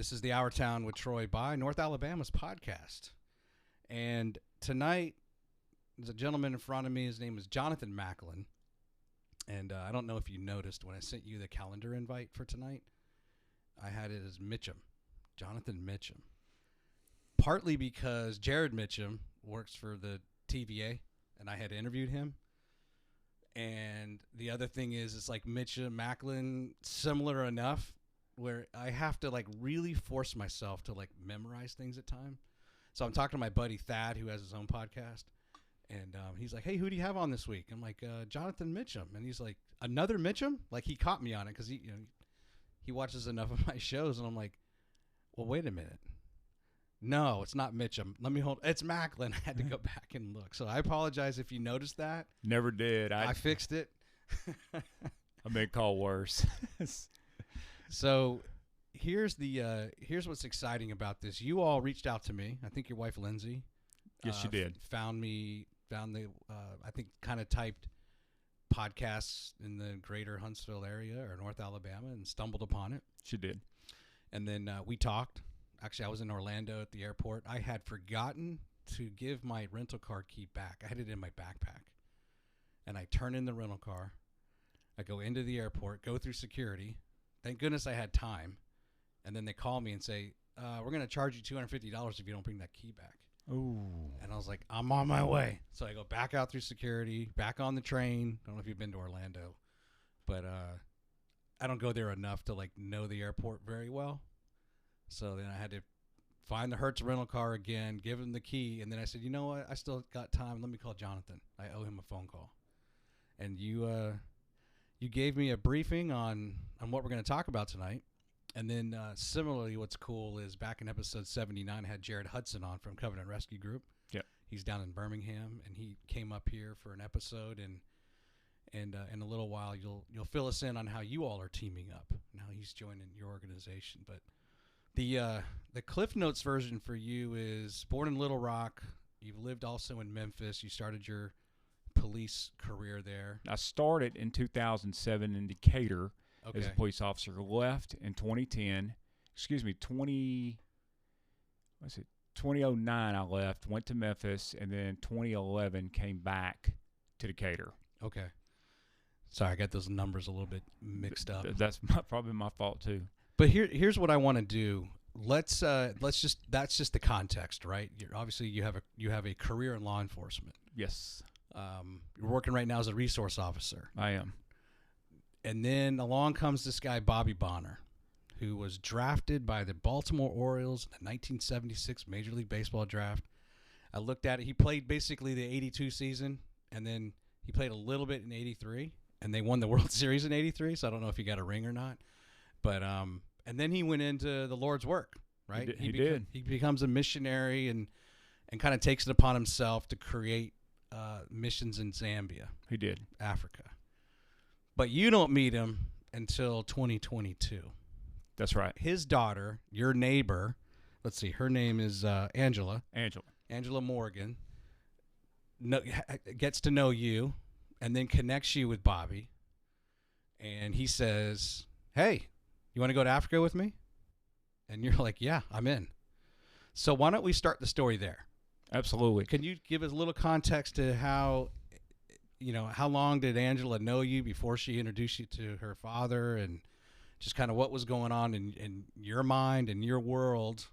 This is the Our Town with Troy by North Alabama's podcast. And tonight, there's a gentleman in front of me. His name is Jonathan Macklin. And I don't know if you noticed when I sent you the calendar invite for tonight, I had it as Mitchum, Jonathan Mitchum. Partly because Jared Mitchum works for the TVA, and I had interviewed him. And the other thing is, it's like Mitchum, Macklin, similar enough, where I have to like really force myself to like memorize things at times. So I'm talking to my buddy Thad, who has his own podcast, and he's like, "Hey, who do you have on this week?" I'm like, "Jonathan Mitchum," and he's like, "Another Mitchum?" Like he caught me on it because he watches enough of my shows, and I'm like, "Well, wait a minute, no, it's not Mitchum. Let me hold. It's Macklin." I had to go back and look, so I apologize if you noticed that. Never did. I fixed it. I may call worse. So here's what's exciting about this. You all reached out to me. I think your wife Lindsey. Yes, she did. Found the I think kind of typed podcasts in the greater Huntsville area or North Alabama and stumbled upon it. She did. And then we talked. Actually, I was in Orlando at the airport. I had forgotten to give my rental car key back. I had it in my backpack. And I turn in the rental car. I go into the airport, go through security. Thank goodness I had time. And then they call me and say, we're going to charge you $250 if you don't bring that key back. Ooh. And I was like, I'm on my way. So I go back out through security, back on the train. I don't know if you've been to Orlando, but I don't go there enough to like know the airport very well. So then I had to find the Hertz rental car again, give him the key. And then I said, you know what? I still got time. Let me call Jonathan. I owe him a phone call. And you gave me a briefing on what we're going to talk about tonight. And then similarly, what's cool is back in episode 79, I had Jared Hudson on from Covenant Rescue Group. Yep. He's down in Birmingham, and he came up here for an episode. And in a little while, you'll fill us in on how you all are teaming up and how he's joining your organization. But the Cliff Notes version for you is born in Little Rock. You've lived also in Memphis. You started your police career there. I started in 2007 in Decatur as a police officer. Left in 2010. 2009 I left, went to Memphis, and then 2011 came back to Decatur. Okay. Sorry, I got those numbers a little bit mixed up. That's probably my fault too. But here's what I want to do. Let's just that's just the context, right? Obviously you have a career in law enforcement. Yes. You're working right now as a resource officer. I am. And then along comes this guy, Bobby Bonner, who was drafted by the Baltimore Orioles in the 1976 Major League Baseball draft. I looked at it. He played basically the 82 season, and then he played a little bit in 83, and they won the World Series in 83, so I don't know if he got a ring or not. But and then he went into the Lord's work, right? He did. He becomes a missionary and kind of takes it upon himself to create missions in Zambia. He did. Africa. But you don't meet him until 2022. That's right. His daughter, your neighbor, let's see, her name is Angela. Angela Morgan, gets to know you and then connects you with Bobby. And he says, hey, you want to go to Africa with me? And you're like, yeah, I'm in. So why don't we start the story there? Absolutely. Can you give us a little context to how long did Angela know you before she introduced you to her father, and just kind of what was going on in your mind and your world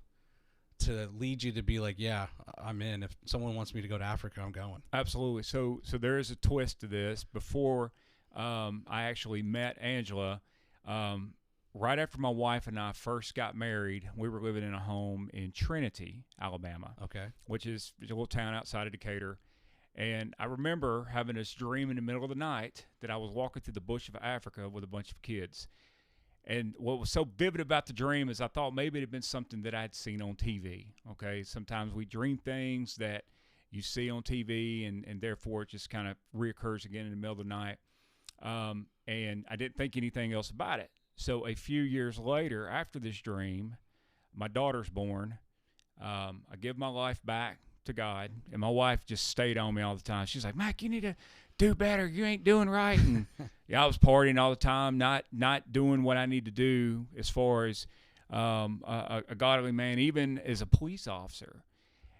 to lead you to be like, yeah, I'm in. If someone wants me to go to Africa, I'm going. Absolutely. So there is a twist to this. Before I actually met Angela, right after my wife and I first got married, we were living in a home in Trinity, Alabama. Okay. Which is a little town outside of Decatur. And I remember having this dream in the middle of the night that I was walking through the bush of Africa with a bunch of kids. And what was so vivid about the dream is I thought maybe it had been something that I'd seen on TV. Okay. Sometimes we dream things that you see on TV, and therefore it just kind of reoccurs again in the middle of the night. And I didn't think anything else about it. So a few years later, after this dream, my daughter's born. I give my life back to God, and my wife just stayed on me all the time. She's like, Mike, you need to do better. You ain't doing right. And yeah, I was partying all the time, not doing what I need to do as far as a godly man, even as a police officer,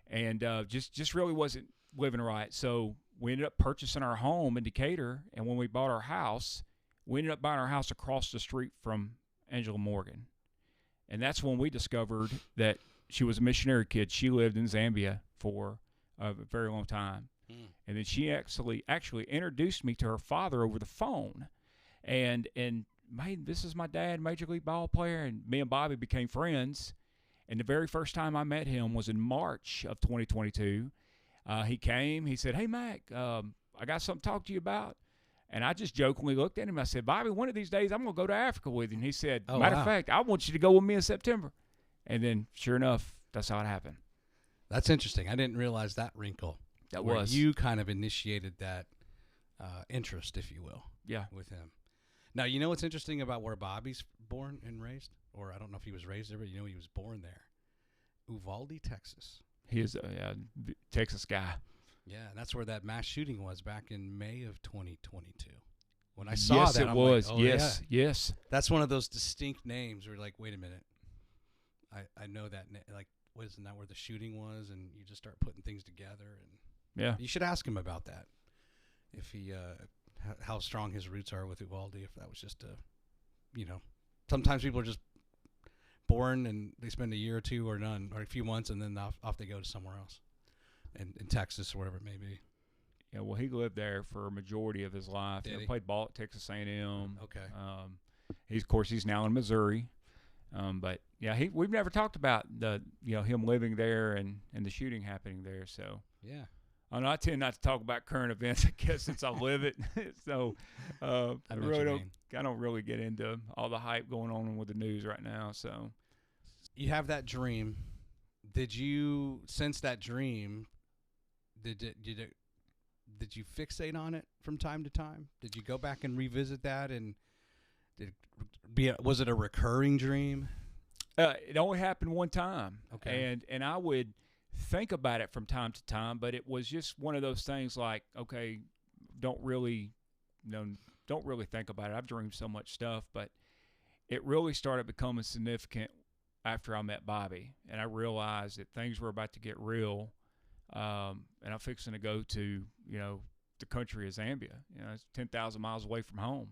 and just really wasn't living right. So we ended up purchasing our home in Decatur, and when we bought our house, we ended up buying our house across the street from Angela Morgan. And that's when we discovered that she was a missionary kid. She lived in Zambia for a very long time. And then she actually introduced me to her father over the phone. And hey, this is my dad, Major League ball player. And me and Bobby became friends. And the very first time I met him was in March of 2022. He came. He said, "Hey, Mac, I got something to talk to you about." And I just jokingly looked at him. I said, "Bobby, one of these days I'm going to go to Africa with you." And he said, matter of fact, I want you to go with me in September. And then, sure enough, that's how it happened. That's interesting. I didn't realize that wrinkle. That where was. You kind of initiated that interest, if you will, Yeah. with him. Now, you know what's interesting about where Bobby's born and raised? Or I don't know if he was raised there, but you know he was born there. Uvalde, Texas. He is a Texas guy. Yeah, and that's where that mass shooting was back in May of 2022. When I saw yes, that, it I'm was. like, oh, yes, yeah. yes. That's one of those distinct names where you're like, wait a minute. I know that. Like, wasn't that where the shooting was? And you just start putting things together. And Yeah. you should ask him about that. If he, how strong his roots are with Uvalde. If that was just sometimes people are just born and they spend a year or two or none or a few months and then off they go to somewhere else, in Texas or whatever it may be. Yeah. Well, he lived there for a majority of his life. Did he? Played ball at Texas A&M. Okay. He's now in Missouri. But yeah, we've never talked about him living there and the shooting happening there. So Yeah. I tend not to talk about current events, I guess, since I live it. So I don't really get into all the hype going on with the news right now. So you have that dream. Did you, since that dream, did you fixate on it from time to time? Did you go back and revisit that, and was it a recurring dream? It only happened one time. Okay. And I would think about it from time to time, but it was just one of those things like, okay, don't really think about it. I've dreamed so much stuff, but it really started becoming significant after I met Bobby, and I realized that things were about to get real, and I'm fixing to go to, the country of Zambia. It's 10,000 miles away from home.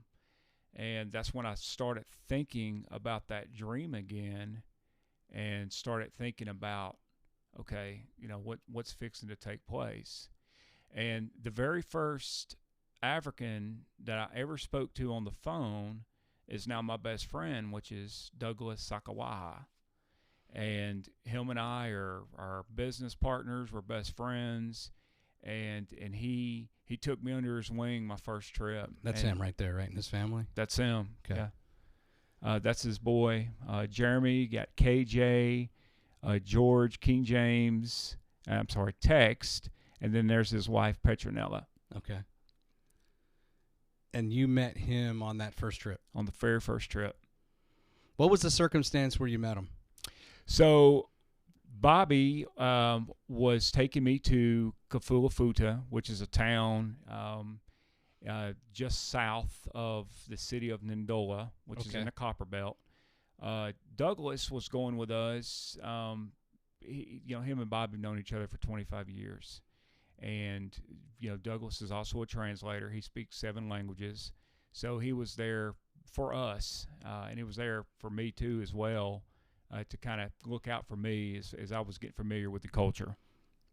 And that's when I started thinking about that dream again and started thinking about, okay, what's fixing to take place. And the very first African that I ever spoke to on the phone is now my best friend, which is Douglas Sakuwaha. And him and I are business partners. We're best friends. And he took me under his wing my first trip. That's him right there, right, in his family? That's him. Okay. Yeah. That's his boy. Jeremy, got KJ, George, King James, Text, and then there's his wife, Petronella. Okay. And you met him on that first trip? On the very first trip. What was the circumstance where you met him? So Bobby was taking me to Kafulafuta, which is a town just south of the city of Ndola, which is in the Copper Belt. Douglas was going with us. Him and Bobby have known each other for 25 years. And, Douglas is also a translator. He speaks 7 languages. So he was there for us, and he was there for me, too, as well, to kind of look out for me as I was getting familiar with the culture.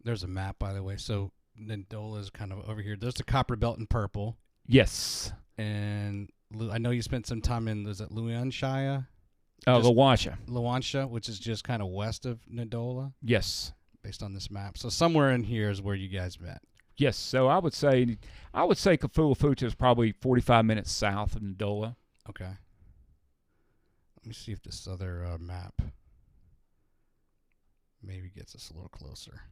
There's a map, by the way. So Ndola is kind of over here. There's the Copper Belt in purple. Yes. And I know you spent some time in, is it Luanshire? Luanshire, which is just kind of west of Ndola. Yes. Based on this map. So somewhere in here is where you guys met. Yes. So I would say Kafulafuta is probably 45 minutes south of Ndola. Okay. Let me see if this other map maybe gets us a little closer.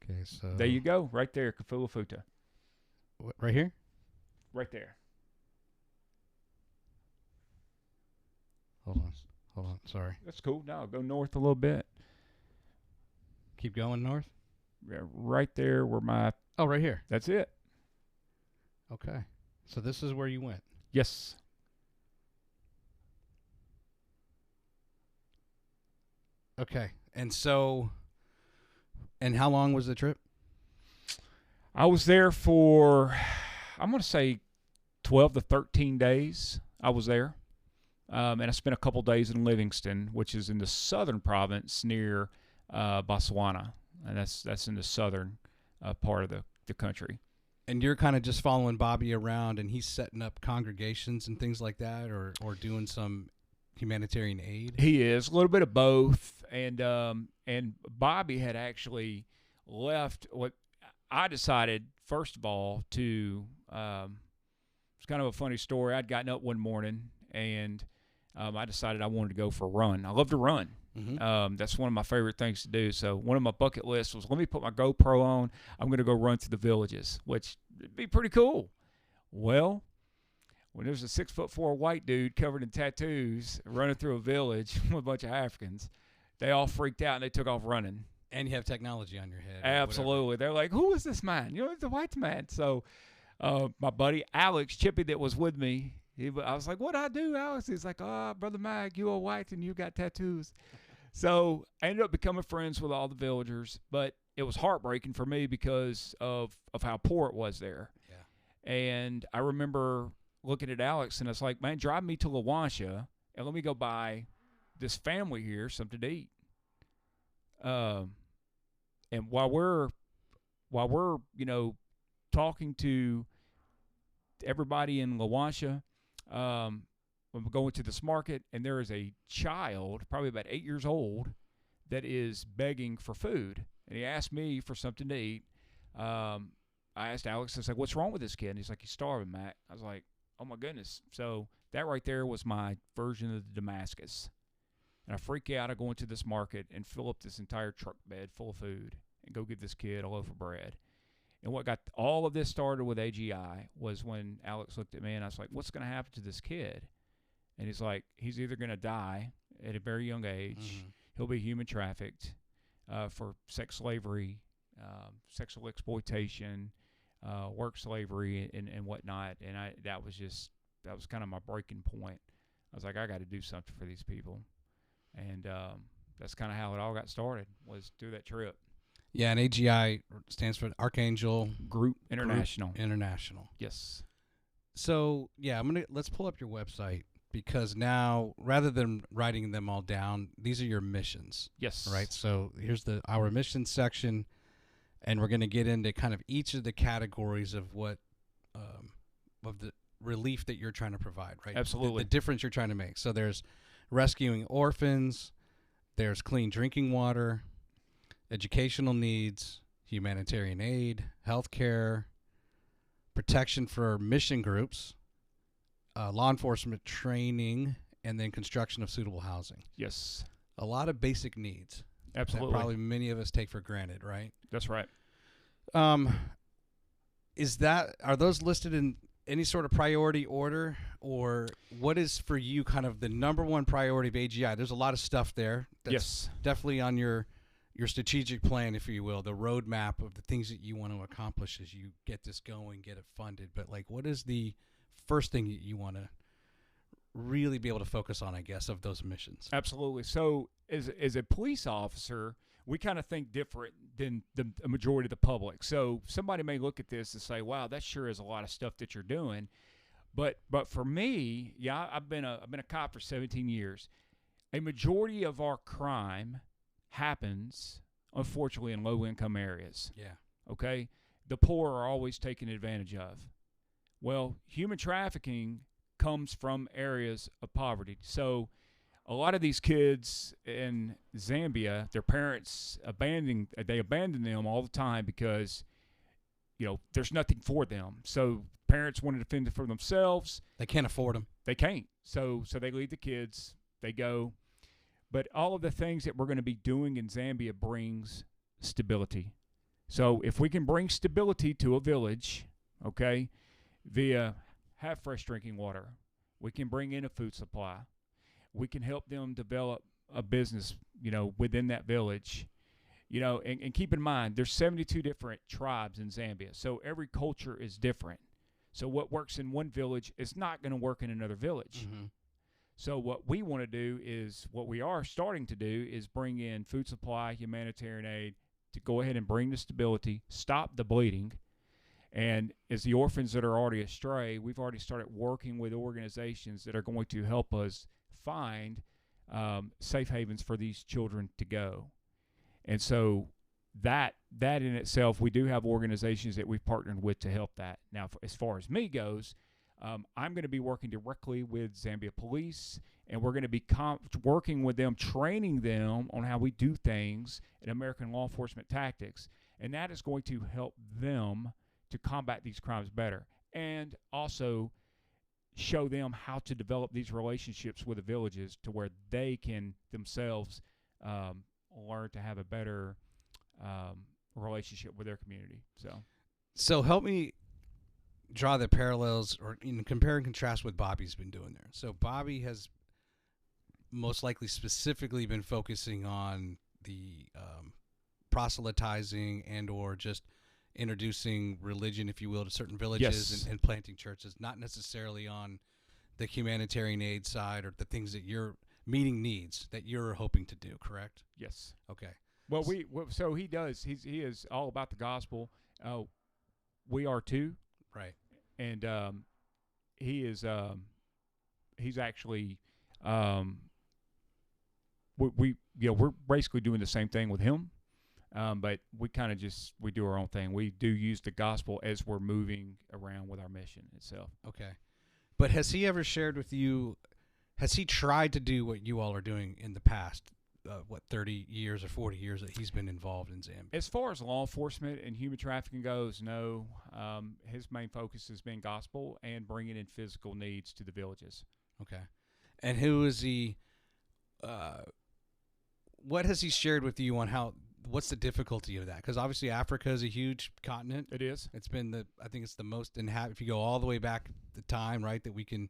Okay, so there you go, right there, Kafulafuta. Right here? Right there. Hold on. Sorry. That's cool. No, go north a little bit. Keep going north? Yeah, right there where my... Oh, right here. That's it. Okay. So this is where you went? Yes. Okay. And so, and how long was the trip? I was there for, I'm going to say 12 to 13 days. I was there. And I spent a couple days in Livingston, which is in the southern province near Botswana. And that's in the southern part of the country. And you're kind of just following Bobby around, and he's setting up congregations and things like that, or doing some humanitarian aid? He is. A little bit of both. And Bobby had actually left what I decided, first of all, to it's kind of a funny story. I'd gotten up one morning, and I decided I wanted to go for a run. I love to run. Mm-hmm. That's one of my favorite things to do. So one of my bucket lists was, let me put my GoPro on. I'm going to go run through the villages, which would be pretty cool. Well, when there's a 6'4" white dude covered in tattoos running through a village with a bunch of Africans, they all freaked out and they took off running. And you have technology on your head. Absolutely. They're like, who is this man? You know, it's a white man. So my buddy Alex Chippy that was with me, I was like, what'd I do, Alex? He's like, oh, Brother Mag, you are white and you got tattoos. So I ended up becoming friends with all the villagers, but it was heartbreaking for me because of how poor it was there. Yeah. And I remember looking at Alex, and it's like, man, drive me to Lawansha and let me go buy this family here something to eat. And while we're talking to everybody in Lawansha, when we're going to this market, and there is a child, probably about 8 years old, that is begging for food. And he asked me for something to eat. I asked Alex, I was like, what's wrong with this kid? And he's like, he's starving, Mac. I was like, oh, my goodness. So that right there was my version of the Damascus. And I freak out. I go into this market and fill up this entire truck bed full of food and go give this kid a loaf of bread. And what got all of this started with AGI was when Alex looked at me and I was like, what's going to happen to this kid? And he's like, he's either going to die at a very young age, Mm-hmm. he'll be human trafficked for sex slavery, sexual exploitation, work slavery, and whatnot. And that was kind of my breaking point. I was like, I got to do something for these people. And that's kind of how it all got started, was through that trip. Yeah, and AGI stands for Archangel Group International. International. Yes. So, yeah, let's pull up your website, because now, rather than writing them all down, these are your missions. Yes. Right? So here's our missions section, and we're going to get into kind of each of the categories of what of the relief that you're trying to provide, right? Absolutely. The difference you're trying to make. So there's rescuing orphans, there's clean drinking water, educational needs, humanitarian aid, healthcare, protection for mission groups, law enforcement training, and then construction of suitable housing. Yes. A lot of basic needs. Absolutely. That probably many of us take for granted, right? That's right. Are those listed in any sort of priority order, or what is for you kind of the number one priority of AGI? There's a lot of stuff there. That's Yes. definitely on your strategic plan, if you will, the roadmap of the things that you want to accomplish as you get this going, get it funded. But like, what is the first thing that you want to really be able to focus on, I guess, of those missions? Absolutely. So as a police officer, we kind of think different than the majority of the public. So somebody may look at this and say, wow, that sure is a lot of stuff that you're doing. But for me, yeah, I've been a cop for 17 years. A majority of our crime happens, unfortunately, in low-income areas. Yeah. Okay? The poor are always taken advantage of. Well, human trafficking comes from areas of poverty. So a lot of these kids in Zambia, their parents abandon them all the time because, there's nothing for them. So parents want to fend for themselves. They can't afford them. They can't. So they leave the kids. They go. But all of the things that we're going to be doing in Zambia brings stability. So if we can bring stability to a village, okay, via have fresh drinking water, we can bring in a food supply. We can help them develop a business, within that village. And keep in mind, there's 72 different tribes in Zambia. So every culture is different. So what works in one village is not going to work in another village. Mm-hmm. So what we want to do is, what we are starting to do is bring in food supply, humanitarian aid to go ahead and bring the stability, stop the bleeding. And as the orphans that are already astray, we've already started working with organizations that are going to help us find safe havens for these children to go. And so that in itself, we do have organizations that we've partnered with to help that. Now, as far as me goes, I'm going to be working directly with Zambia Police, and we're going to be working with them, training them on how we do things in American law enforcement tactics. And that is going to help them to combat these crimes better, and also show them how to develop these relationships with the villages to where they can themselves learn to have a better relationship with their community. So help me draw the parallels, or compare and contrast what Bobby's been doing there. So Bobby has most likely specifically been focusing on the proselytizing and or just introducing religion, if you will, to certain villages. Yes. and planting churches, not necessarily on the humanitarian aid side or the things that you're meeting needs that you're hoping to do, correct? Yes. Okay. Well, so he does. He is all about the gospel. We are too. Right. And he is. He's actually. We're basically doing the same thing with him. But we kind of we do our own thing. We do use the gospel as we're moving around with our mission itself. Okay. But has he ever shared with you, has he tried to do what you all are doing in the past, 30 years or 40 years that he's been involved in Zambia? As far as law enforcement and human trafficking goes, no. His main focus has been gospel and bringing in physical needs to the villages. Okay. And who is he, what has he shared with you on what's the difficulty of that? Because obviously Africa is a huge continent. It is. It's been I think it's the most inhabited. If you go all the way back the time, right, that we can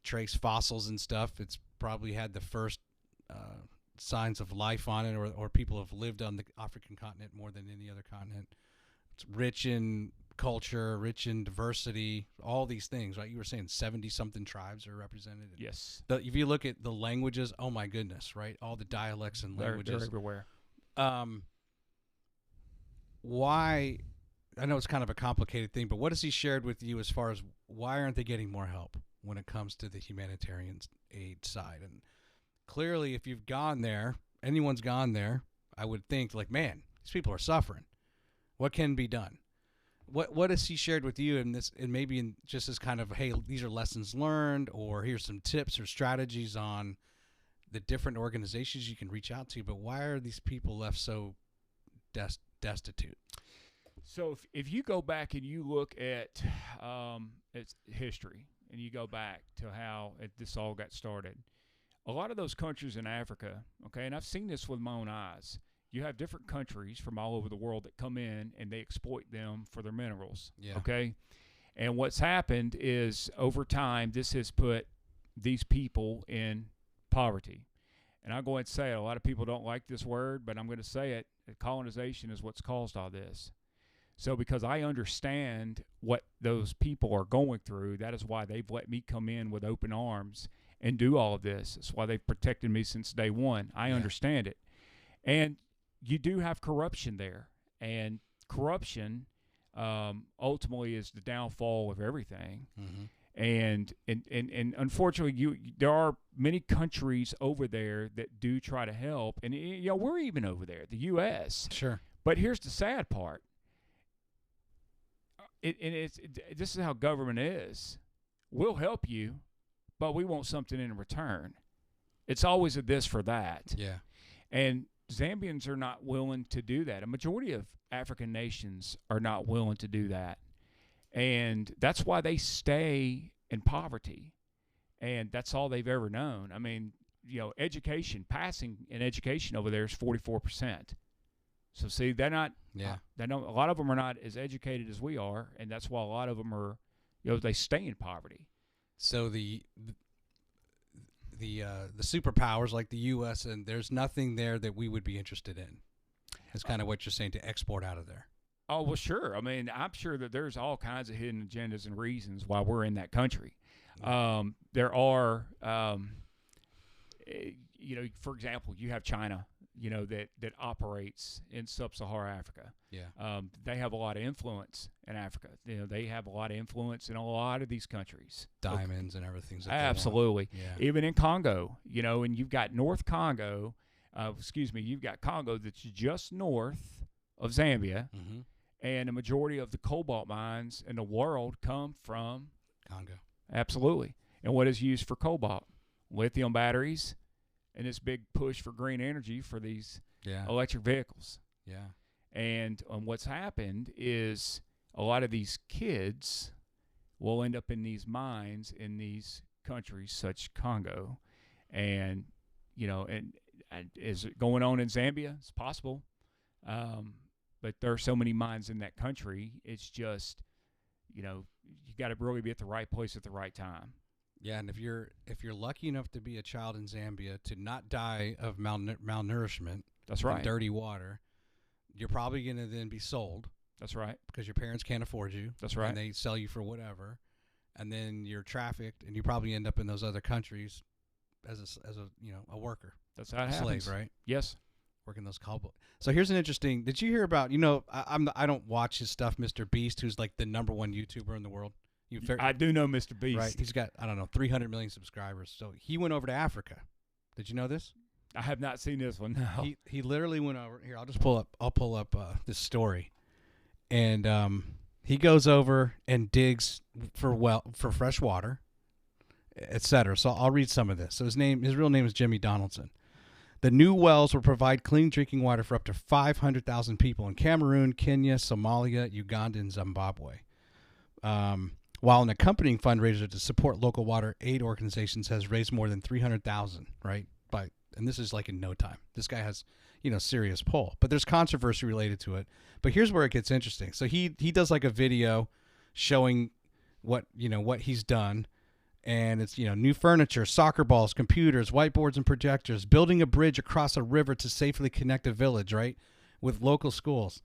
trace fossils and stuff, it's probably had the first signs of life on it, or people have lived on the African continent more than any other continent. It's rich in culture, rich in diversity, all these things, right? You were saying 70-something tribes are represented. Yes. If you look at the languages, oh my goodness, right? All the dialects and languages. They're everywhere. Why? I know it's kind of a complicated thing, but what has he shared with you as far as why aren't they getting more help when it comes to the humanitarian aid side? And clearly, if you've gone there, anyone's gone there, I would think like, man, these people are suffering. What can be done? What has he shared with you in this, and maybe in just as kind of, hey, these are lessons learned, or here's some tips or strategies on the different organizations you can reach out to, but why are these people left so destitute? So if you go back and you look at its history, and you go back to how this all got started, a lot of those countries in Africa, okay, and I've seen this with my own eyes, you have different countries from all over the world that come in and they exploit them for their minerals, okay? And what's happened is over time, this has put these people in poverty. And I'll go ahead and say it. A lot of people don't like this word, but I'm going to say it. Colonization is what's caused all this. So because I understand what those people are going through, that is why they've let me come in with open arms and do all of this. That's why they've protected me since day one. I understand it. And you do have corruption there. And corruption ultimately is the downfall of everything. Mm-hmm. And unfortunately, there are many countries over there that do try to help, and we're even over there, the U.S. Sure. But here's the sad part. This is how government is. We'll help you, but we want something in return. It's always a this for that. Yeah. And Zambians are not willing to do that. A majority of African nations are not willing to do that. And that's why they stay in poverty. And that's all they've ever known. I mean, education, passing in education over there is 44%. So see, they're not, a lot of them are not as educated as we are. And that's why a lot of them are, they stay in poverty. So the superpowers like the U.S., and there's nothing there that we would be interested in. That's kind of what you're saying, to export out of there. Oh, well, sure. I mean, I'm sure that there's all kinds of hidden agendas and reasons why we're in that country. There are, for example, you have China, that operates in sub-Saharan Africa. Yeah. They have a lot of influence in Africa. They have a lot of influence in a lot of these countries. Diamonds and everything. Absolutely. Yeah. Even in Congo, and you've got North Congo, you've got Congo that's just north of Zambia, and a majority of the cobalt mines in the world come from Congo. Absolutely. And what is used for cobalt? Lithium batteries, and this big push for green energy for these electric vehicles. Yeah. And what's happened is a lot of these kids will end up in these mines in these countries such Congo. And, and is it going on in Zambia? It's possible. But there are so many mines in that country. It's just, you got to really be at the right place at the right time. Yeah, and if you're lucky enough to be a child in Zambia to not die of malnourishment, that's right, and dirty water, you're probably going to then be sold. That's right, because your parents can't afford you. That's right, and they sell you for whatever, and then you're trafficked, and you probably end up in those other countries as a worker. That's how it happens. Slave, right? Yes. Working those cobalt. So here's an interesting. Did you hear about? I don't watch his stuff, Mr. Beast, who's like the #1 YouTuber in the world. I do know Mr. Beast. Right. He's got 300 million subscribers. So he went over to Africa. Did you know this? I have not seen this one. No. He literally went over here. I'll pull up this story, and he goes over and digs for fresh water, etc. So I'll read some of this. So his real name is Jimmy Donaldson. The new wells will provide clean drinking water for up to 500,000 people in Cameroon, Kenya, Somalia, Uganda, and Zimbabwe. While an accompanying fundraiser to support local water aid organizations has raised more than 300,000, right? And this is like in no time. This guy has, serious pull. But there's controversy related to it. But here's where it gets interesting. So he does like a video showing what he's done. And it's, new furniture, soccer balls, computers, whiteboards, and projectors, building a bridge across a river to safely connect a village, right, with local schools.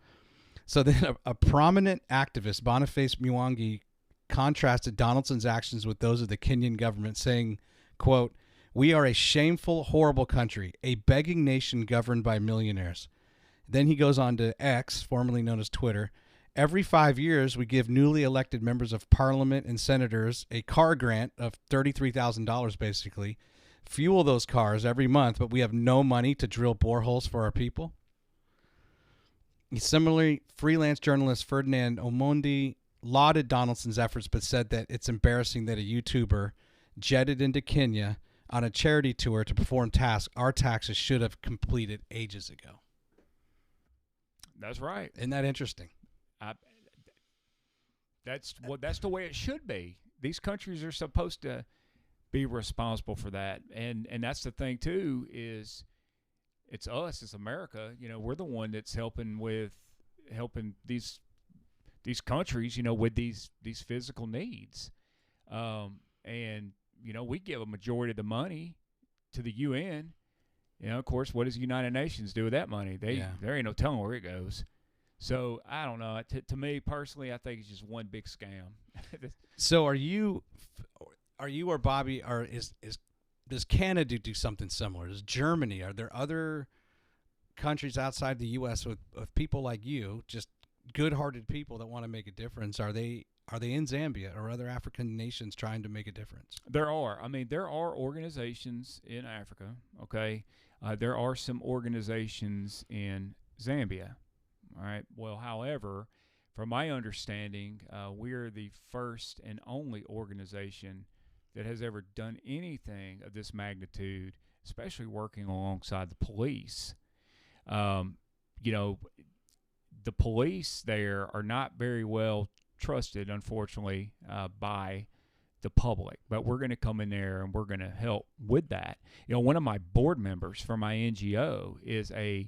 So then a prominent activist, Boniface Mwangi, contrasted Donaldson's actions with those of the Kenyan government, saying, quote, "We are a shameful, horrible country, a begging nation governed by millionaires." Then he goes on to X, formerly known as Twitter. "Every 5 years, we give newly elected members of parliament and senators a car grant of $33,000, basically, fuel those cars every month, but we have no money to drill boreholes for our people." Similarly, freelance journalist Ferdinand Omondi lauded Donaldson's efforts, but said that it's embarrassing that a YouTuber jetted into Kenya on a charity tour to perform tasks our taxes should have completed ages ago. That's right. Isn't that interesting? That's the way it should be. These countries are supposed to be responsible for that, and that's the thing too. Is it's us, it's America. We're the one that's helping these countries, with these physical needs, and we give a majority of the money to the UN. Of course, what does the United Nations do with that money? There ain't no telling where it goes. So I don't know. To me personally, I think it's just one big scam. So are you or Bobby, or does Canada do something similar? Does Germany? Are there other countries outside the U.S. with people like you, just good-hearted people that want to make a difference? Are they in Zambia or other African nations trying to make a difference? There are. I mean, there are organizations in Africa. Okay, there are some organizations in Zambia. All right. Well, however, from my understanding, we're the first and only organization that has ever done anything of this magnitude, especially working alongside the police. The police there are not very well trusted, unfortunately, by the public. But we're going to come in there and we're going to help with that. One of my board members for my NGO is a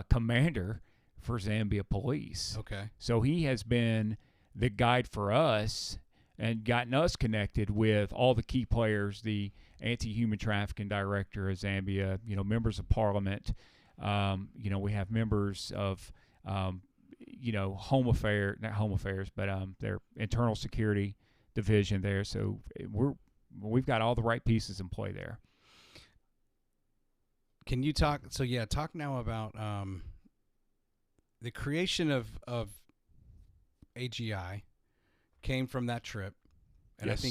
commander for Zambia Police. Okay. So he has been the guide for us and gotten us connected with all the key players, the anti-human trafficking director of Zambia, members of parliament. We have members of, home affair, not home affairs, but their internal security division there. So we've got all the right pieces in play there. Can you talk? So yeah, talk now about the creation of AGI came from that trip, and Yes. I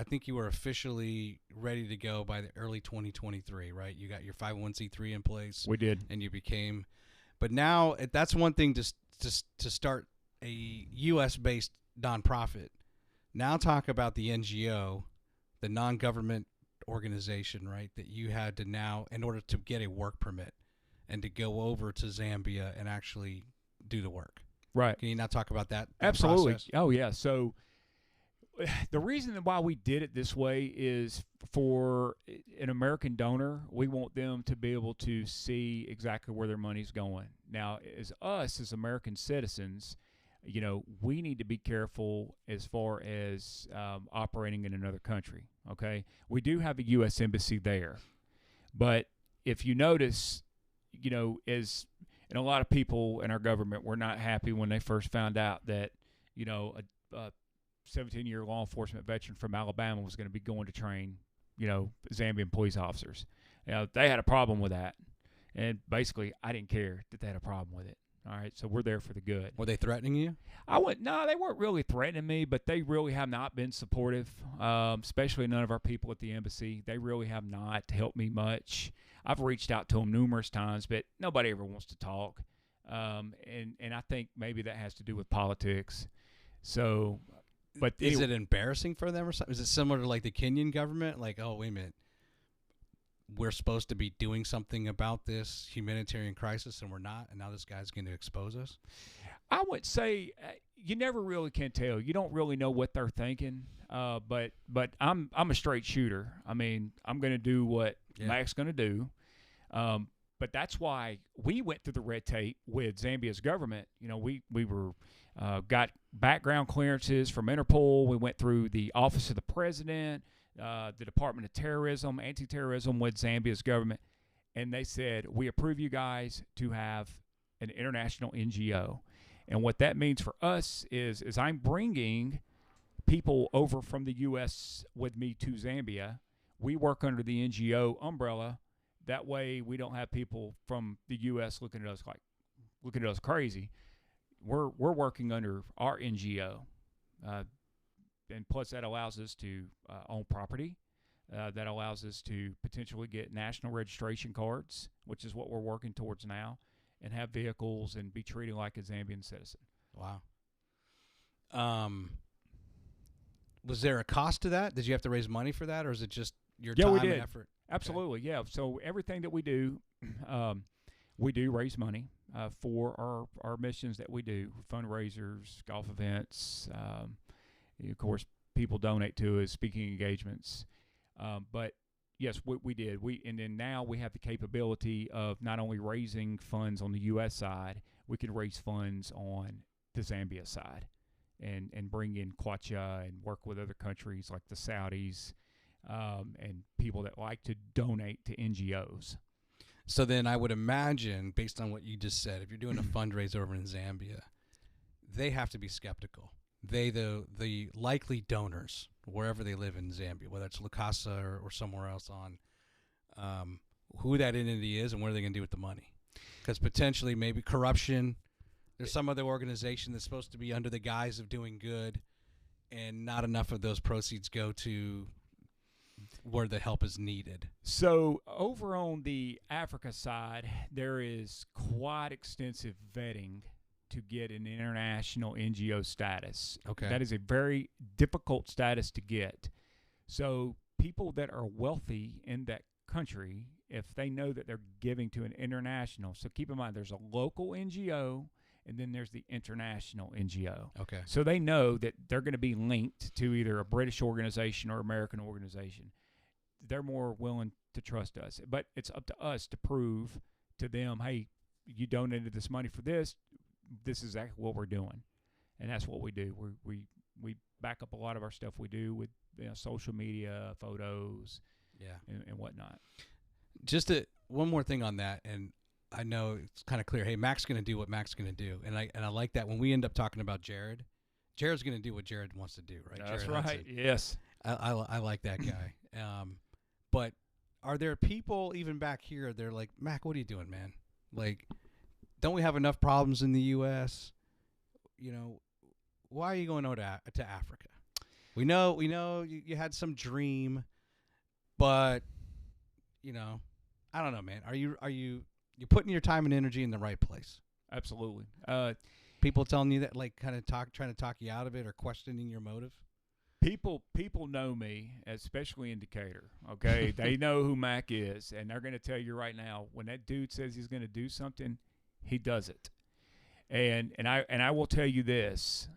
think you were officially ready to go by the early 2023, right? You got your 501c3 in place. We did. And you became, but now that's one thing to start a U.S. based nonprofit. Now talk about the NGO, the non-government organization, right? That you had to now, in order to get a work permit and to go over to Zambia and actually do the work. Right. Can you not talk about that? Absolutely. Process? Oh, yeah. So the reason why we did it this way is for an American donor, we want them to be able to see exactly where their money's going. Now, as American citizens, we need to be careful as far as operating in another country, okay? We do have a U.S. embassy there. But if you notice, and a lot of people in our government were not happy when they first found out that, a 17-year law enforcement veteran from Alabama was going to be going to train, Zambian police officers. They had a problem with that. And basically, I didn't care that they had a problem with it. All right, so we're there for the good. Were they threatening you? No, they weren't really threatening me, but they really have not been supportive, especially none of our people at the embassy. They really have not helped me much. I've reached out to them numerous times, but nobody ever wants to talk. And I think maybe that has to do with politics. So, but is it embarrassing for them or something? Is it similar to like the Kenyan government? Like, oh, wait a minute, we're supposed to be doing something about this humanitarian crisis and we're not, and now this guy's going to expose us? I would say you never really can tell. You don't really know what they're thinking. But I'm a straight shooter. I mean, I'm going to do what Mac's going to do. But that's why we went through the red tape with Zambia's government. We were got background clearances from Interpol. We went through the Office of the President, the Department of Terrorism, Anti-Terrorism with Zambia's government, and they said, we approve you guys to have an international NGO. And what that means for us is I'm bringing people over from the U.S. with me to Zambia. We work under the NGO umbrella. That way we don't have people from the U.S. looking at us crazy. We're working under our NGO. And plus that allows us to own property. That allows us to potentially get national registration cards, which is what we're working towards now, and have vehicles and be treated like a Zambian citizen. Wow. Was there a cost to that? Did you have to raise money for that, or is it just your time we did. and effort? Absolutely, okay. Yeah. So everything that we do raise money for our missions that we do, fundraisers, golf events. Of course, people donate to us, speaking engagements. But yes, we did. And then now we have the capability of not only raising funds on the U.S. side, we can raise funds on the Zambia side, and bring in Kwacha and work with other countries like the Saudis, and people that like to donate to NGOs. So then I would imagine, based on what you just said, if you're doing a fundraiser over in Zambia, they have to be skeptical. They, the likely donors, wherever they live in Zambia, whether it's Lukasa or somewhere else on, who that entity is and what are they going to do with the money. Because potentially maybe corruption, there's some other organization that's supposed to be under the guise of doing good, and not enough of those proceeds go to where the help is needed. So over on the Africa side, there is quite extensive vetting to get an international NGO status. Okay. That is a very difficult status to get. So people that are wealthy in that country, if they know that they're giving to an international, so keep in mind there's a local NGO and then there's the international NGO. Okay. So they know that they're going to be linked to either a British organization or American organization. They're more willing to trust us. But it's up to us to prove to them, hey, you donated this money for this. This is exactly what we're doing. And that's what we do. We back up a lot of our stuff we do with social media, photos, and whatnot. Just one more thing on that, and I know it's kind of clear. Hey, Mac's going to do what Mac's going to do, and I like that when we end up talking about Jared. Jared's going to do what Jared wants to do, right? That's Jared right. Yes. I like that guy. But are there people even back here? They're like, Mac, what are you doing, man? Like, don't we have enough problems in the U.S.? You know, why are you going over to Africa? We know you had some dream, but you know, I don't know, man. Are you putting your time and energy in the right place? Absolutely. People telling you that, like, kind of trying to talk you out of it or questioning your motive? People know me, especially in Decatur, okay? They know who Mac is, and they're going to tell you right now, when that dude says he's going to do something, he does it. And I will tell you this,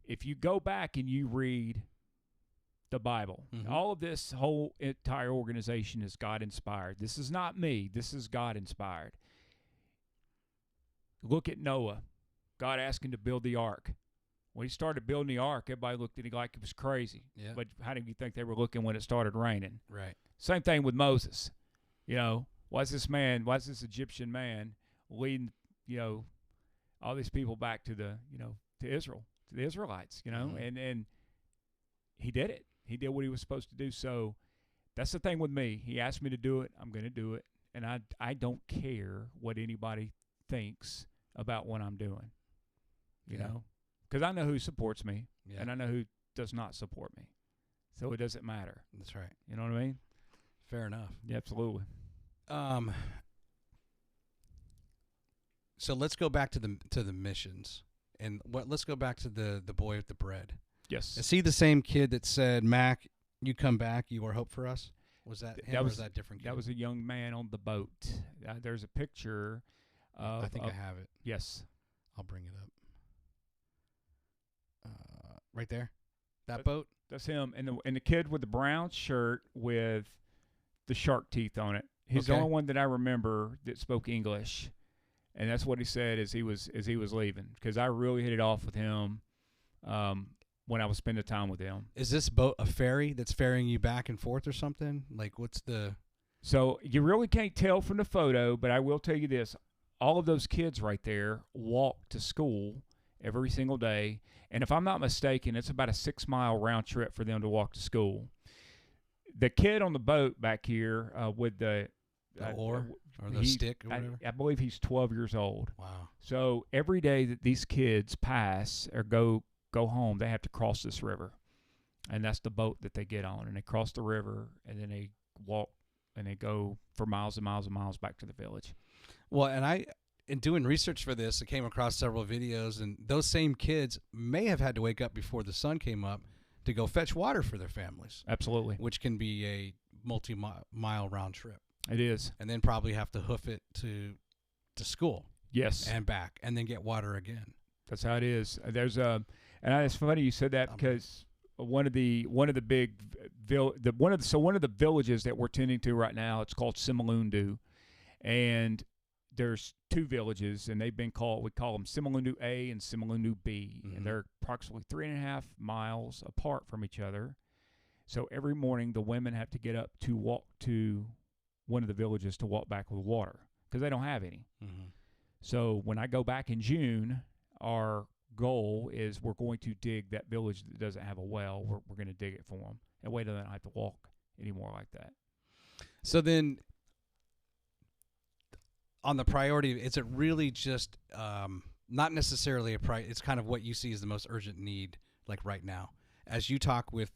if you go back and you read the Bible, all of this whole entire organization is God-inspired. This is not me. This is God-inspired. Look at Noah. God asked him to build the ark. When he started building the ark, everybody looked at him like it was crazy. Yeah. But how do you think they were looking when it started raining? Right. Same thing with Moses. You know, why is this Egyptian man leading, you know, all these people back to to Israel, to the Israelites, you know? And he did it. He did what he was supposed to do. So that's the thing with me. He asked me to do it. I'm going to do it. And I don't care what anybody thinks about what I'm doing, you know, because I know who supports me and I know who does not support me. So it doesn't matter. That's right. You know what I mean? Fair enough. Yeah, absolutely. So let's go back to the missions, and let's go back to the boy with the bread. Yes. Is he the same kid that said, Mac, you come back, you are hope for us? Was that him, or was that different kid? That was a young man on the boat. There's a picture. I think I have it. Yes. I'll bring it up. Right there? That boat? That's him. And the kid with the brown shirt with the shark teeth on it. He's the only one that I remember that spoke English. And that's what he said as he was leaving, because I really hit it off with him when I was spending time with him. Is this boat a ferry that's ferrying you back and forth or something? Like, what's the... So you really can't tell from the photo, but I will tell you this. All of those kids right there walk to school every single day. And if I'm not mistaken, it's about a 6-mile round trip for them to walk to school. The kid on the boat back here with the oar or the stick or whatever? I believe he's 12 years old. Wow. So every day that these kids pass or go home, they have to cross this river. And that's the boat that they get on. And they cross the river, and then they walk, and they go for miles and miles and miles back to the village. Well, and in doing research for this, I came across several videos, and those same kids may have had to wake up before the sun came up to go fetch water for their families. Absolutely. Which can be a multi-mile round trip. It is. And then probably have to hoof it to school. Yes. And back, and then get water again. That's how it is. There's and it's funny you said that, because one of the villages that we're tending to right now, it's called Simalundu, and there's 2 villages, and they've been called, we call them Simalundu A and Simalundu B, and they're approximately 3.5 miles apart from each other. So every morning the women have to get up to walk to one of the villages to walk back with water, because they don't have any. So when I go back in June, our goal is we're going to dig that village that doesn't have a well. We're going to dig it for them. That way they don't have to walk anymore like that. So then, on the priority, is it really just not necessarily a priority? It's kind of what you see as the most urgent need, like right now. As you talk with,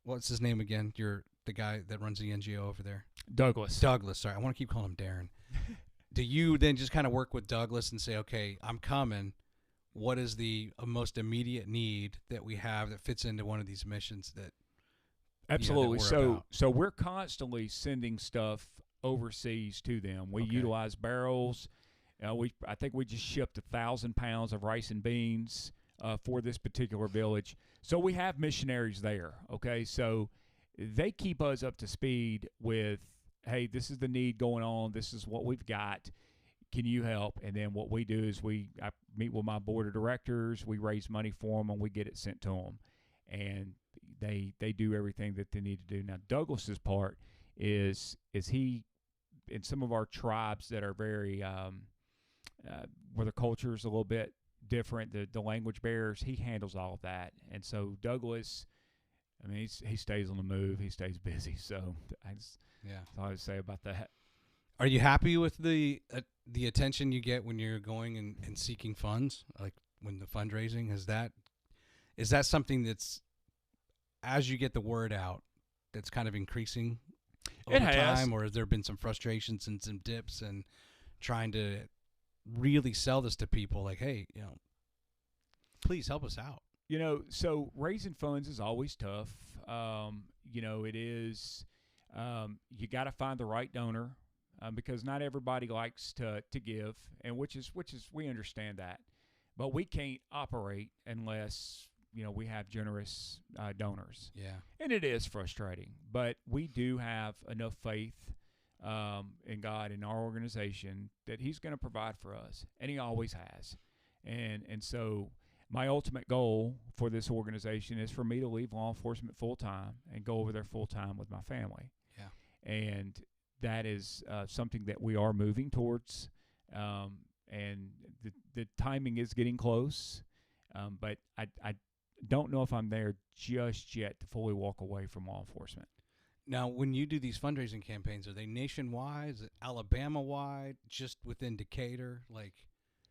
what's his name again? The guy that runs the NGO over there. Douglas. Sorry, I want to keep calling him Darren. Do you then just kind of work with Douglas and say, okay, I'm coming. What is the most immediate need that we have that fits into one of these missions that? Absolutely. That so we're constantly sending stuff overseas to them. We utilize barrels. I think we just shipped 1,000 pounds of rice and beans for this particular village. So we have missionaries there. Okay, so they keep us up to speed with, hey, this is the need going on. This is what we've got. Can you help? And then what we do is I meet with my board of directors. We raise money for them, and we get it sent to them. And they do everything that they need to do. Now, Douglas's part is he in some of our tribes that are very where the culture is a little bit different, the language barriers, he handles all of that. And so Douglas, I mean, he stays on the move, he stays busy. So that's all I would say about that. Are you happy with the attention you get when you're going and seeking funds, like when the fundraising? Is that something that's, as you get the word out, that's kind of increasing over time, or has there been some frustrations and some dips and trying to really sell this to people like, hey, please help us out? So raising funds is always tough. It is, you got to find the right donor, because not everybody likes to give, and which is we understand that, but we can't operate unless we have generous donors. Yeah, and it is frustrating, but we do have enough faith in God, in our organization, that He's going to provide for us, and He always has. And so my ultimate goal for this organization is for me to leave law enforcement full time and go over there full time with my family. Yeah, and that is something that we are moving towards, and the timing is getting close, but I don't know if I'm there just yet to fully walk away from law enforcement. Now, when you do these fundraising campaigns, are they nationwide? Is it Alabama-wide? Just within Decatur?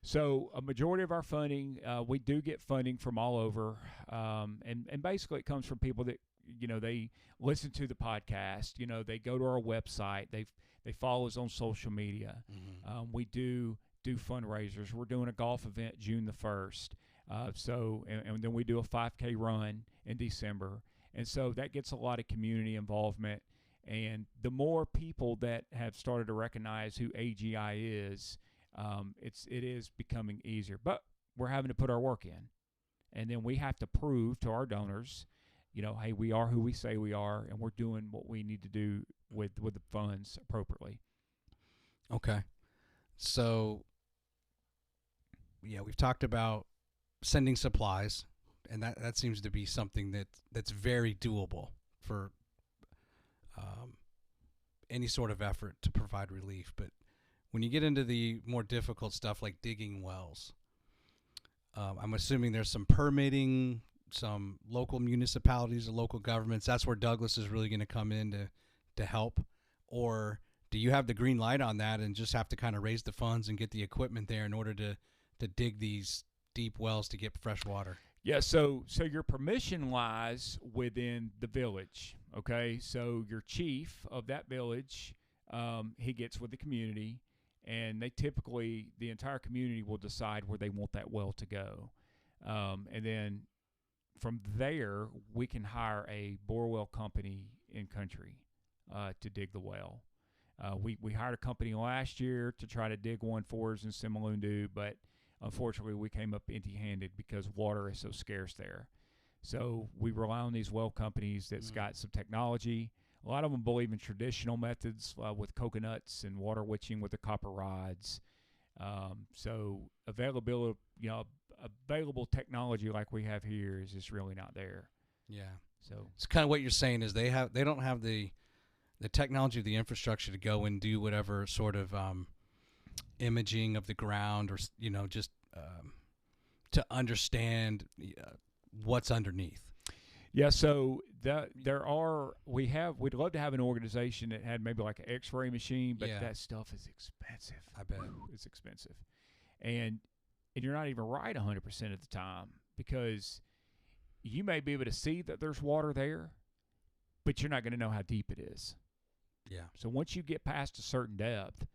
So a majority of our funding, we do get funding from all over, and basically it comes from people that they listen to the podcast. They go to our website. They follow us on social media. Mm-hmm. We do fundraisers. We're doing a golf event June the 1st. And then we do a 5K run in December. And so that gets a lot of community involvement. And the more people that have started to recognize who AGI is, it is becoming easier. But we're having to put our work in. And then we have to prove to our donors, hey, we are who we say we are, and we're doing what we need to do with the funds appropriately. Okay. So, we've talked about sending supplies, and that seems to be something that's very doable for any sort of effort to provide relief. But when you get into the more difficult stuff like digging wells, I'm assuming there's some permitting, some local municipalities or local governments. That's where Douglas is really going to come in to help. Or do you have the green light on that and just have to kind of raise the funds and get the equipment there in order to dig these deep wells to get fresh water? Yeah, so your permission lies within the village, okay? So your chief of that village, he gets with the community, and the entire community will decide where they want that well to go. And then from there, we can hire a bore well company in country to dig the well. We hired a company last year to try to dig one for us in Simalundu, but unfortunately we came up empty-handed because water is so scarce there. So we rely on these well companies that's got some technology. A lot of them believe in traditional methods with coconuts and water witching with the copper rods. So available technology like we have here is just really not there. Yeah. So it's kind of what you're saying is they don't have the technology, the infrastructure to go and do whatever sort of imaging of the ground, or just to understand what's underneath. Yeah, so we'd love to have an organization that had maybe like an X-ray machine, but that stuff is expensive. I bet. It's expensive. And you're not even right 100% of the time, because you may be able to see that there's water there, but you're not going to know how deep it is. Yeah. So once you get past a certain depth,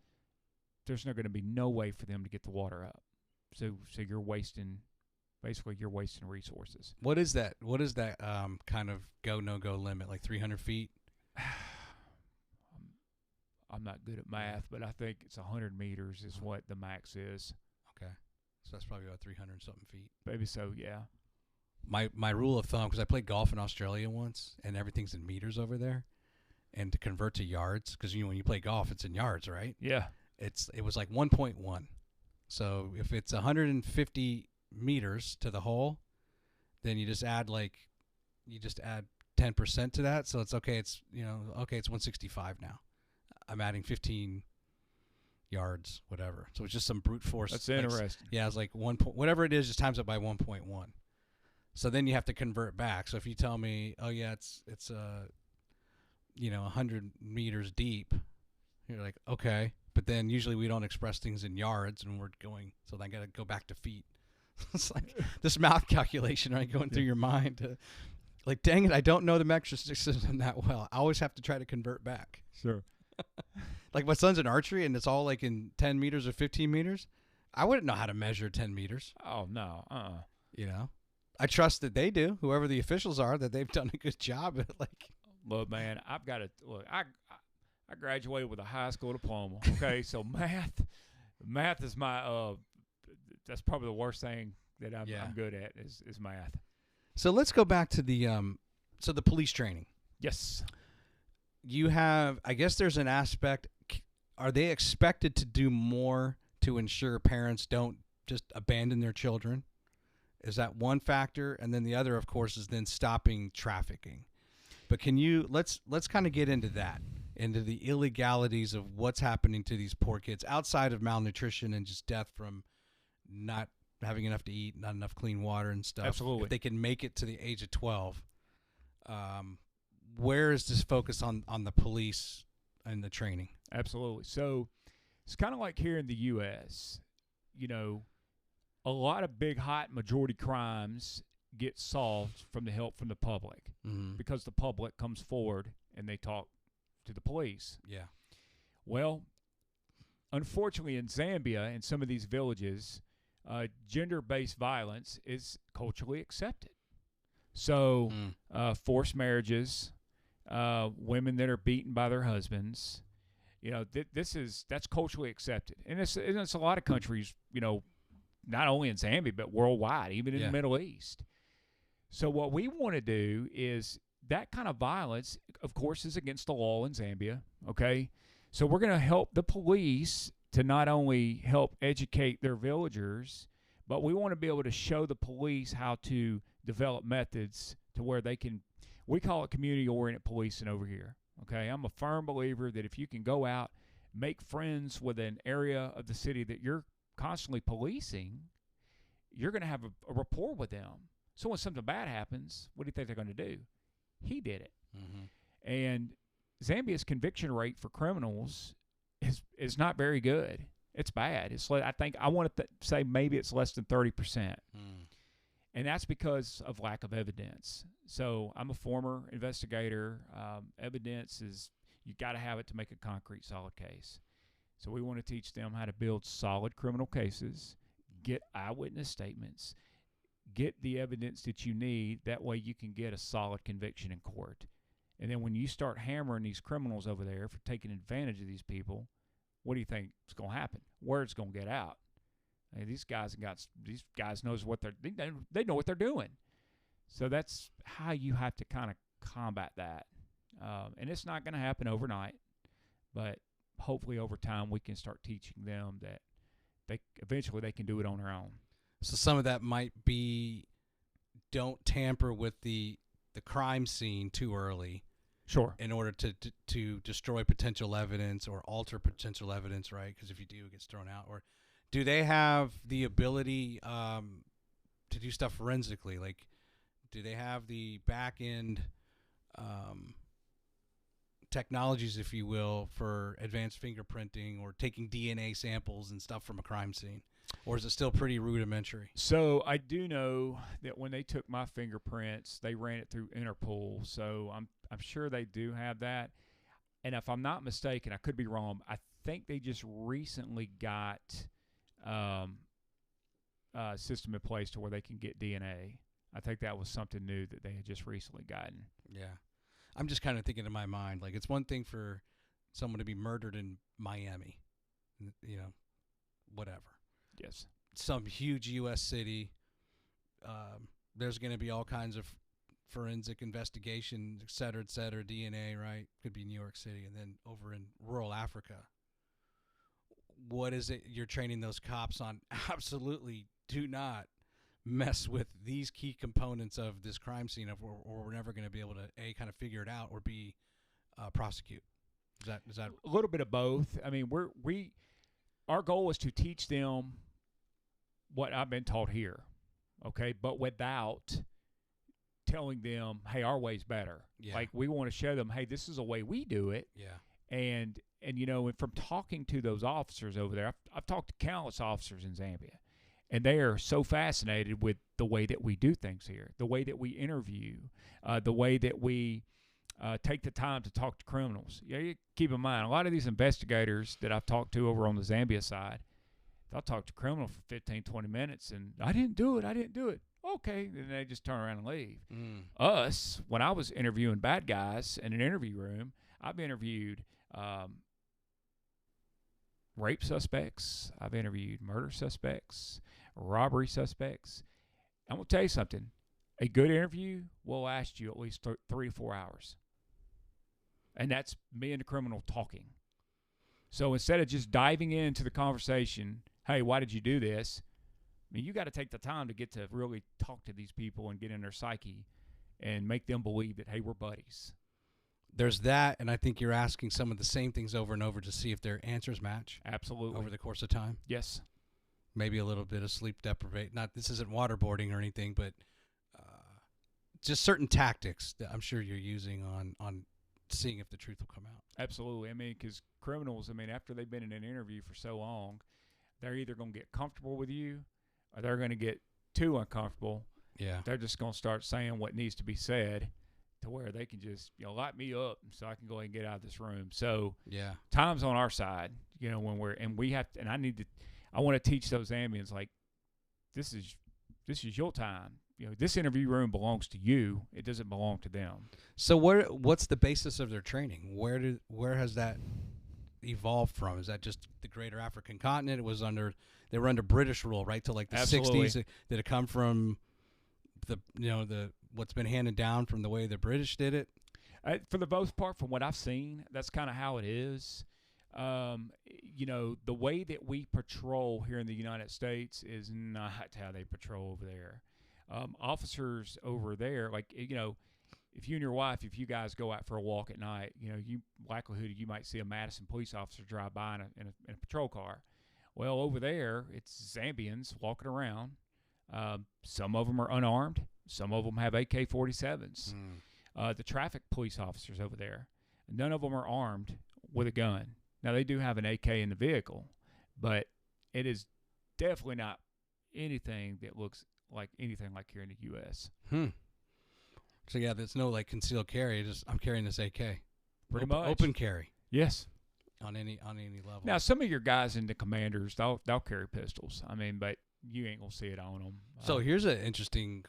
there's not going to be no way for them to get the water up. So you're wasting resources. What is that? What is that kind of no-go limit, like 300 feet? I'm not good at math, but I think it's 100 meters is what the max is. Okay. So that's probably about 300-something feet. Maybe so, yeah. My rule of thumb, because I played golf in Australia once, and everything's in meters over there, and to convert to yards, because when you play golf, it's in yards, right? Yeah. It was like 1.1. So if it's 150 meters to the hole, then you just add 10% to that. So it's okay. It's 165 now. I'm adding 15 yards, whatever. So it's just some brute force. That's like, interesting. Yeah, it's like whatever it is, just times it by 1.1. So then you have to convert back. So if you tell me, oh yeah, it's 100 meters deep, you're like, okay. But then usually we don't express things in yards, and we're going. So I got to go back to feet. It's like this math calculation, right, going through your mind. Like, dang it, I don't know the metric system that well. I always have to try to convert back. Sure. Like my son's in archery, and it's all like in 10 meters or 15 meters. I wouldn't know how to measure 10 meters. Oh, no. You know? I trust that they do, whoever the officials are, that they've done a good job at, like. Look, man, I've got to look. I graduated with a high school diploma. Okay, so math is my that's probably the worst thing that I'm good at is math. So let's go back to the police training. Yes. You have, I guess there's an aspect. Are they expected to do more to ensure parents don't just abandon their children? Is that one factor? And then the other, of course, is then stopping trafficking. But can you let's kind of get into that, into the illegalities of what's happening to these poor kids outside of malnutrition and just death from not having enough to eat, not enough clean water and stuff. Absolutely. If they can make it to the age of 12, where is this focus on the police and the training? Absolutely. So it's kind of like here in the U.S., a lot of big, hot majority crimes get solved from the help from the public because the public comes forward and they talk to the police. Yeah. Well, unfortunately, in Zambia, in some of these villages, gender-based violence is culturally accepted. So forced marriages, women that are beaten by their husbands, that's culturally accepted. And it's a lot of countries, not only in Zambia, but worldwide, even in the Middle East. So what we want to do is that kind of violence, of course, is against the law in Zambia, okay? So we're going to help the police to not only help educate their villagers, but we want to be able to show the police how to develop methods to where they can, we call it community-oriented policing over here, okay? I'm a firm believer that if you can go out, make friends with an area of the city that you're constantly policing, you're going to have a rapport with them. So when something bad happens, what do you think they're going to do? He did it. Mm-hmm. And Zambia's conviction rate for criminals is not very good. It's bad. I want to say maybe it's less than 30%. And that's because of lack of evidence. So I'm a former investigator. Evidence is, you got to have it to make a concrete, solid case. So we want to teach them how to build solid criminal cases, get eyewitness statements, get the evidence that you need. That way you can get a solid conviction in court. And then when you start hammering these criminals over there for taking advantage of these people, what do you think is going to happen? Word's going to get out. Hey, these guys knows what they know what they're doing. So that's how you have to kind of combat that. And it's not going to happen overnight, but hopefully over time we can start teaching them that eventually they can do it on their own. So some of that might be, don't tamper with the crime scene too early. Sure. In order to destroy potential evidence or alter potential evidence, right? Because if you do, it gets thrown out. Or do they have the ability to do stuff forensically? Like, do they have the back end technologies, if you will, for advanced fingerprinting or taking DNA samples and stuff from a crime scene? Or is it still pretty rudimentary? So I do know that when they took my fingerprints, they ran it through Interpol. So I'm sure they do have that. And if I'm not mistaken, I could be wrong, I think they just recently got a system in place to where they can get DNA. I think that was something new that they had just recently gotten. Yeah. I'm just kind of thinking in my mind, like, it's one thing for someone to be murdered in Miami, whatever. Yes. Some huge U.S. city. There's going to be all kinds of forensic investigation, et cetera, DNA, right? Could be New York City. And then over in rural Africa, what is it you're training those cops on? Absolutely do not mess with these key components of this crime scene, or we're never going to be able to, A, kind of figure it out, or B, prosecute. Is that a little bit of both? I mean, our goal is to teach them what I've been taught here, okay, but without telling them, hey, our way's better. Yeah. Like, we want to show them, hey, this is a way we do it. Yeah. And you know, and from talking to those officers over there, I've talked to countless officers in Zambia, and they are so fascinated with the way that we do things here, the way that we interview, the way that we take the time to talk to criminals. You keep in mind, a lot of these investigators that I've talked to over on the Zambia side, they'll talk to a criminal for 15, 20 minutes, and I didn't do it. Okay, and they just turn around and leave. Us, when I was interviewing bad guys in an interview room, I've interviewed rape suspects, I've interviewed murder suspects, robbery suspects. I'm going to tell you something. A good interview will last you at least 3 to 4 hours. And that's me and the criminal talking. So instead of just diving into the conversation, hey, why did you do this? I mean, you got to take the time to get to really talk to these people and get in their psyche and make them believe that, hey, we're buddies. There's that, and I think you're asking some of the same things over and over to see if their answers match. Absolutely. Over the course of time. Yes. Maybe a little bit of sleep deprivation. This isn't waterboarding or anything, but just certain tactics that I'm sure you're using on seeing if the truth will come out. Absolutely. I mean, because criminals, after they've been in an interview for so long, they're either going to get comfortable with you or they're going to get too uncomfortable. Yeah. They're just going to start saying what needs to be said to where they can just, light me up so I can go ahead and get out of this room. So yeah, time's on our side, when I want to teach those Zambians, like, this is your time. This interview room belongs to you. It doesn't belong to them. So what's the basis of their training? Where has that evolved from? Is that just the greater African continent? They were under British rule, right? Till like the Absolutely. 60s. Did it come from the what's been handed down from the way the British did it? For the most part, from what I've seen, that's kind of how it is. The way that we patrol here in the United States is not how they patrol over there. Officers over there, like, if you and your wife, if you guys go out for a walk at night, you might see a Madison police officer drive by in a patrol car. Well, over there, it's Zambians walking around. Some of them are unarmed. Some of them have AK-47s. The traffic police officers over there, none of them are armed with a gun. Now, they do have an AK in the vehicle, but it is definitely not anything that looks like anything like here in the U.S. So, yeah, there's no, concealed carry. I'm carrying this AK. Pretty much. Open carry. Yes. On any level. Now, some of your guys in the commanders, they'll carry pistols. But you ain't going to see it on them. So here's an interesting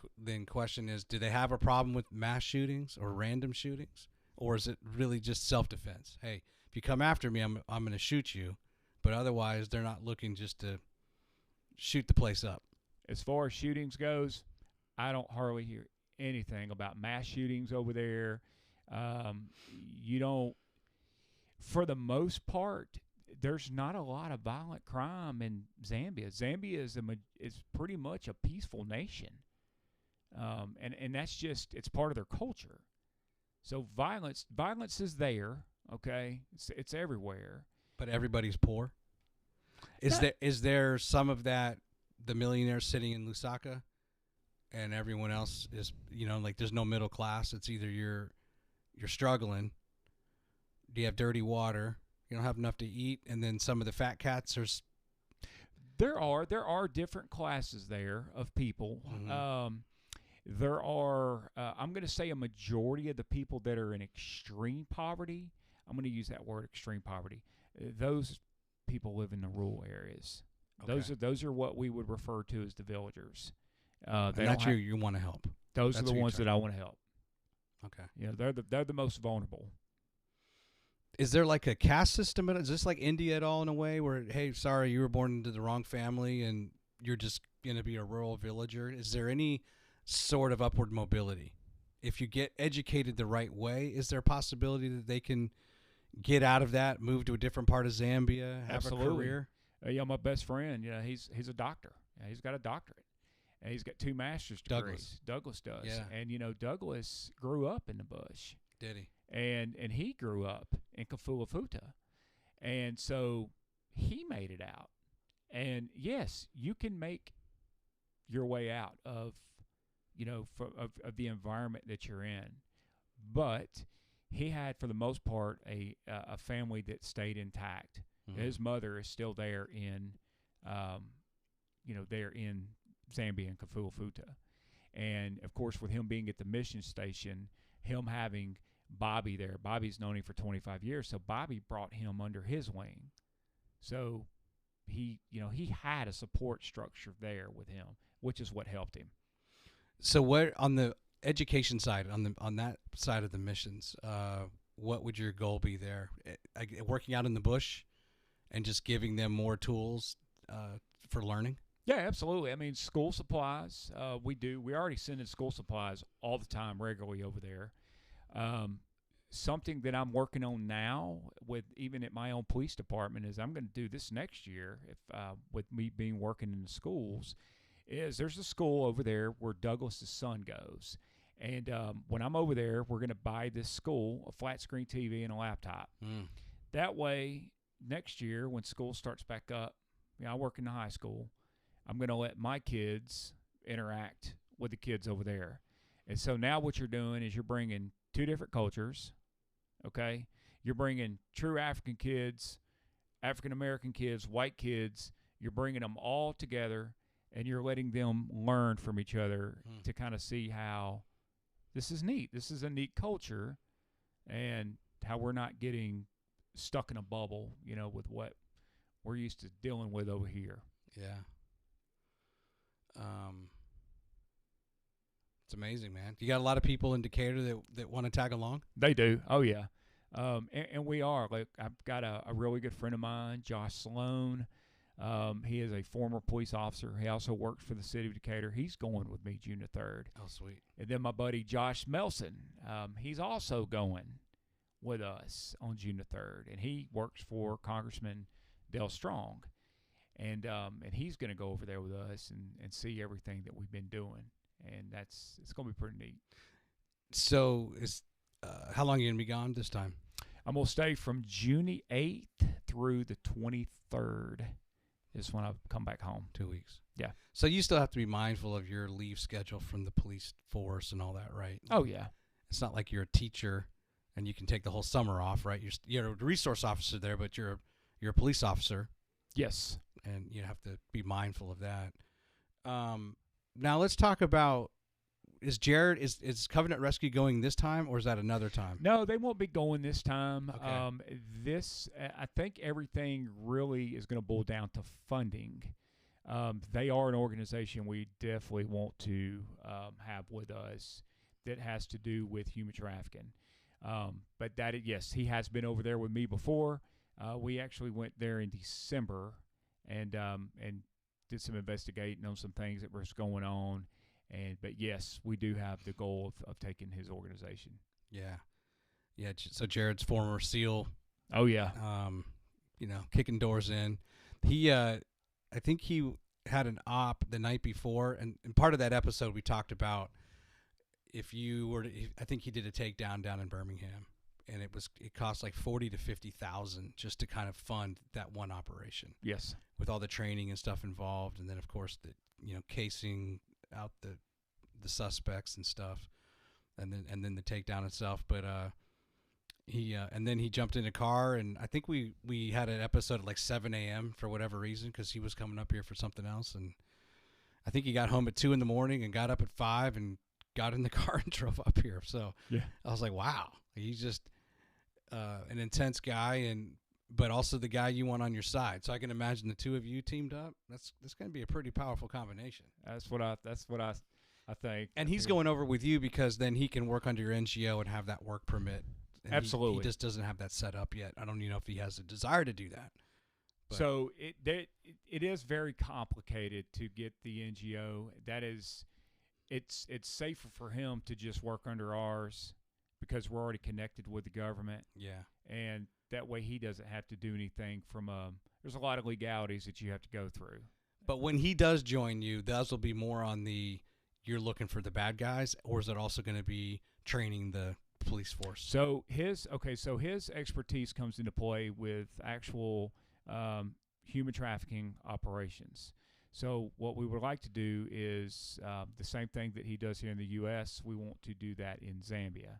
question is, do they have a problem with mass shootings or random shootings? Or is it really just self-defense? Hey, if you come after me, I'm going to shoot you. But otherwise, they're not looking just to shoot the place up. As far as shootings goes, I don't hardly hear anything about mass shootings over there. You don't, for the most part, there's not a lot of violent crime in Zambia. Zambia is pretty much a peaceful nation. And that's just, it's part of their culture. So violence is there, okay? It's everywhere. But everybody's poor? Is there some of that, the millionaires sitting in Lusaka and everyone else is, there's no middle class. It's either you're struggling, do you have dirty water, you don't have enough to eat, and then some of the fat cats are... There are different classes there of people. Mm-hmm. There are, I'm going to say a majority of the people that are in extreme poverty, I'm going to use that word, extreme poverty, those people live in the rural areas. Okay. Those are what we would refer to as the villagers. And that's you want to help. Those are the ones that I want to help. Okay. They're the most vulnerable. Is there like a caste system? Is this like India at all in a way where, hey, sorry, you were born into the wrong family and you're just going to be a rural villager? Is there any sort of upward mobility? If you get educated the right way, is there a possibility that they can get out of that, move to a different part of Zambia, have Absolutely. a career? My best friend, he's a doctor. He's got a doctorate. And he's got 2 master's degrees. Douglas does. Yeah. And, Douglas grew up in the bush. Did he? And he grew up in Kafua Futa. And so he made it out. And yes, you can make your way out of, of the environment that you're in. But he had, for the most part, a family that stayed intact. Mm-hmm. His mother is still there in, there in Zambia and Kafuafuta. And, of course, with him being at the mission station, him having Bobby there, Bobby's known him for 25 years, so Bobby brought him under his wing. So he had a support structure there with him, which is what helped him. So what, on the education side, on that side of the missions, what would your goal be there? Working out in the bush and just giving them more tools for learning? Yeah, absolutely. I mean, school supplies, we already send in school supplies all the time, regularly over there. Something that I'm working on now, even at my own police department, is I'm going to do this next year. With me being working in the schools, is there's a school over there where Douglas's son goes, and when I'm over there, we're going to buy this school a flat screen TV and a laptop. That way, next year when school starts back up, I work in the high school. I'm going to let my kids interact with the kids over there. And so now what you're doing is you're bringing two different cultures, okay? You're bringing true African kids, African-American kids, white kids. You're bringing them all together, and you're letting them learn from each other to kind of see how this is neat. This is a neat culture, and how we're not getting stuck in a bubble, with what we're used to dealing with over here. Yeah. It's amazing, man. You got a lot of people in Decatur that want to tag along? They do. Oh, yeah. And we are. Like, I've got a really good friend of mine, Josh Sloan. He is a former police officer. He also works for the City of Decatur. He's going with me June the 3rd. Oh, sweet. And then my buddy Josh Melson, he's also going with us on June the 3rd. And he works for Congressman Dale Strong. And he's going to go over there with us and see everything that we've been doing. And it's going to be pretty neat. So how long are you going to be gone this time? I'm going to stay from June the 8th through the 23rd is when I come back home. 2 weeks. Yeah. So you still have to be mindful of your leave schedule from the police force and all that, right? Oh, yeah. It's not like you're a teacher and you can take the whole summer off, right? You're a resource officer there, but you're a police officer. Yes. And you have to be mindful of that. Now let's talk about, is Covenant Rescue going this time, or is that another time? No, they won't be going this time. Okay. I think everything really is going to boil down to funding. They are an organization we definitely want to have with us that has to do with human trafficking. But yes, he has been over there with me before. We actually went there in December and did some investigating on some things that was going on. But yes, we do have the goal of taking his organization. Yeah. Yeah. So Jared's former SEAL. Oh yeah. Kicking doors in. I think he had an op the night before, and part of that episode we talked about I think he did a takedown down in Birmingham, and it cost like $40,000 to $50,000 just to kind of fund that one operation. Yes. With all the training and stuff involved, and then of course casing out the suspects and stuff, and then the takedown itself. But and then he jumped in a car, and I think we had an episode at like 7 a.m. for whatever reason, because he was coming up here for something else, and I think he got home at 2 a.m. and got up at 5 and got in the car and drove up here. So yeah, I was like, wow, he's just an intense guy, but also the guy you want on your side. So I can imagine the two of you teamed up. That's going to be a pretty powerful combination. That's what I think. And he's going over with you because then he can work under your NGO and have that work permit. And absolutely. He just doesn't have that set up yet. I don't even know if he has a desire to do that. But. So it is very complicated to get the NGO. It's safer for him to just work under ours because we're already connected with the government. Yeah. And that way he doesn't have to do anything from there's a lot of legalities that you have to go through. But when he does join you, those will be more on you're looking for the bad guys, or is it also going to be training the police force? So his expertise comes into play with actual human trafficking operations. So what we would like to do is the same thing that he does here in the U.S., we want to do that in Zambia.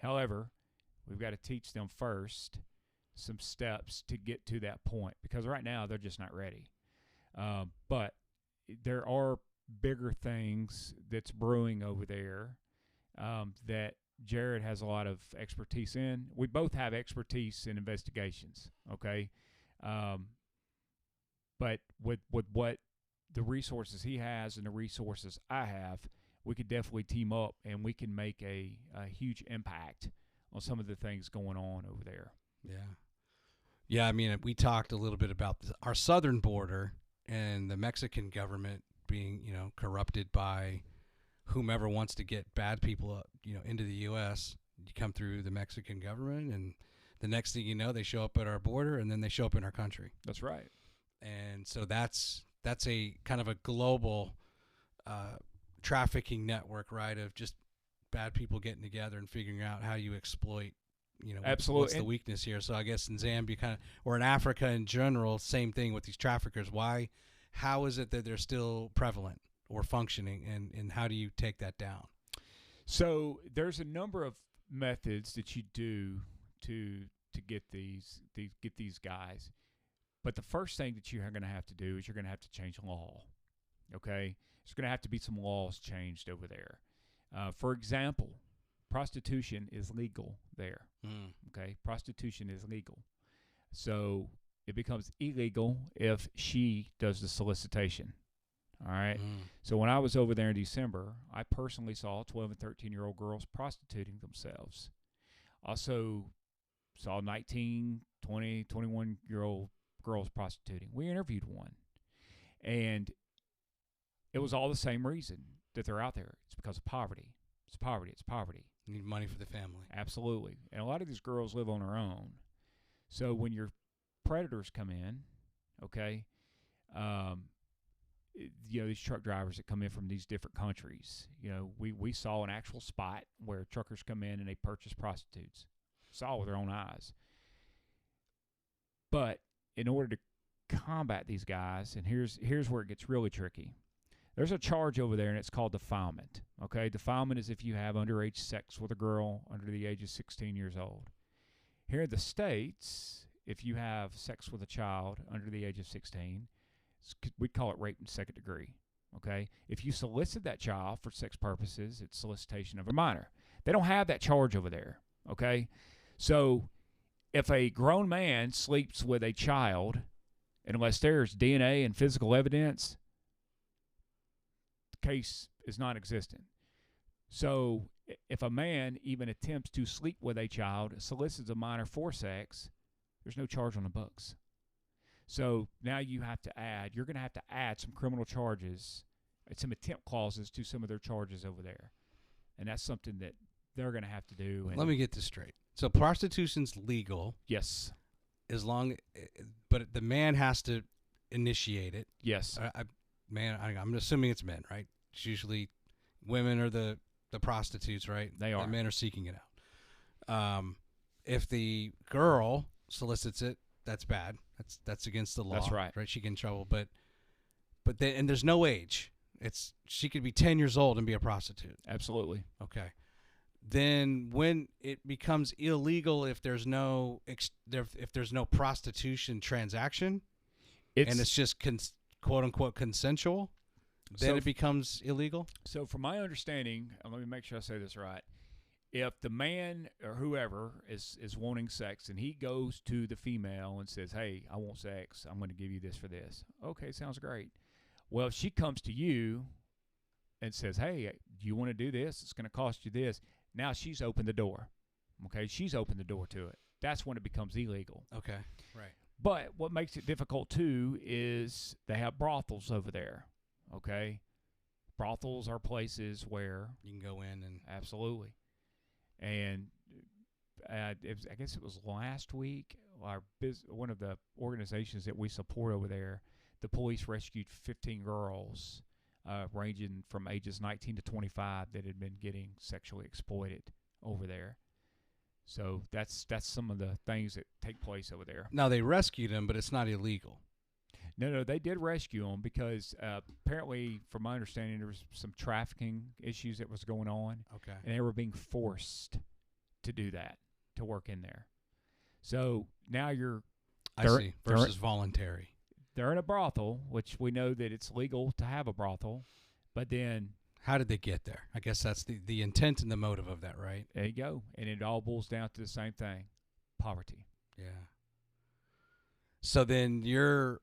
However, we've got to teach them first some steps to get to that point, because right now they're just not ready. But there are bigger things that's brewing over there that Jared has a lot of expertise in. We both have expertise in investigations, okay? But with what the resources he has and the resources I have, we could definitely team up and we can make a huge impact on some of the things going on over there. Yeah. Yeah, I mean, we talked a little bit about our southern border and the Mexican government being, corrupted by whomever wants to get bad people, into the U.S. You come through the Mexican government, and the next thing you know, they show up at our border, and then they show up in our country. That's right. And so that's a kind of a global trafficking network, right, of just bad people getting together and figuring out how you exploit, Absolutely. What's the weakness here. So I guess in Zambia or in Africa in general, same thing with these traffickers. How is it that they're still prevalent or functioning, and how do you take that down? So there's a number of methods that you do to get these guys. But the first thing that you're going to have to do is you're going to have to change law, okay? There's going to have to be some laws changed over there. For example, prostitution is legal there, okay? Prostitution is legal. So it becomes illegal if she does the solicitation, all right? So when I was over there in December, I personally saw 12 and 13-year-old girls prostituting themselves. Also saw 19, 20, 21-year-old girls prostituting. We interviewed one, and it was all the same reason that they're out there. It's because of poverty. It's poverty. It's poverty. You need money for the family. Absolutely. And a lot of these girls live on their own. So when your predators come in, okay, these truck drivers that come in from these different countries, we saw an actual spot where truckers come in and they purchase prostitutes. Saw with their own eyes. But in order to combat these guys, and here's where it gets really tricky. There's a charge over there, and it's called defilement. Okay, defilement is if you have underage sex with a girl under the age of 16 years old. Here in the States, if you have sex with a child under the age of 16, we call it rape in second degree. Okay, if you solicit that child for sex purposes, it's solicitation of a minor. They don't have that charge over there. Okay, so if a grown man sleeps with a child, unless there's DNA and physical evidence, the case is non-existent. So if a man even attempts to sleep with a child, solicits a minor for sex, there's no charge on the books. So now you're going to have to add some criminal charges, some attempt clauses to some of their charges over there. And that's something that they're going to have to do. Let me get this straight. So prostitution's legal. Yes. But the man has to initiate it. Yes. I'm assuming it's men, right? It's usually women are the prostitutes, right? They are. The men are seeking it out. If the girl solicits it, that's bad. That's against the law. That's right. Right? She get in trouble. But there's no age. She could be 10 years old and be a prostitute. Absolutely. Okay. Then when it becomes illegal, if there's no prostitution transaction, and it's just quote unquote consensual, then it becomes illegal. So from my understanding, let me make sure I say this right. If the man or whoever is wanting sex and he goes to the female and says, "Hey, I want sex. I'm going to give you this for this." Okay, sounds great. Well, if she comes to you and says, "Hey, do you want to do this? It's going to cost you this." Now she's opened the door. Okay, she's opened the door to it. That's when it becomes illegal. Okay, right. But what makes it difficult too is they have brothels over there. Okay, brothels are places where you can go in and absolutely. And I guess it was last week. One of the organizations that we support over there, the police rescued 15 girls. Ranging from ages 19 to 25 that had been getting sexually exploited over there. So that's some of the things that take place over there. Now, they rescued them, but it's not illegal. No, they did rescue them because apparently, from my understanding, there was some trafficking issues that was going on, Okay. and they were being forced to do that, to work in there. So now I see. Versus voluntary. they're in a brothel, which we know that it's legal to have a brothel, but then How did they get there? I guess that's the intent and the motive of that, right? there you go, and it all boils down to the same thing: poverty. Yeah. So then you're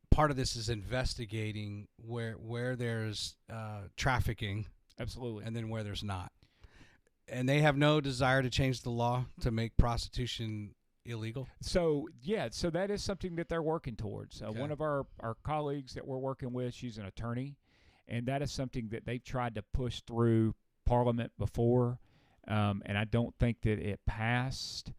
part of this is investigating where there's trafficking, Absolutely. and then where there's not. And they have no desire to change the law to make prostitution illegal. So that is something that they're working towards. Okay. One of our colleagues that we're working with, she's an attorney, and that is something that they've tried to push through Parliament before, and I don't think that it passed.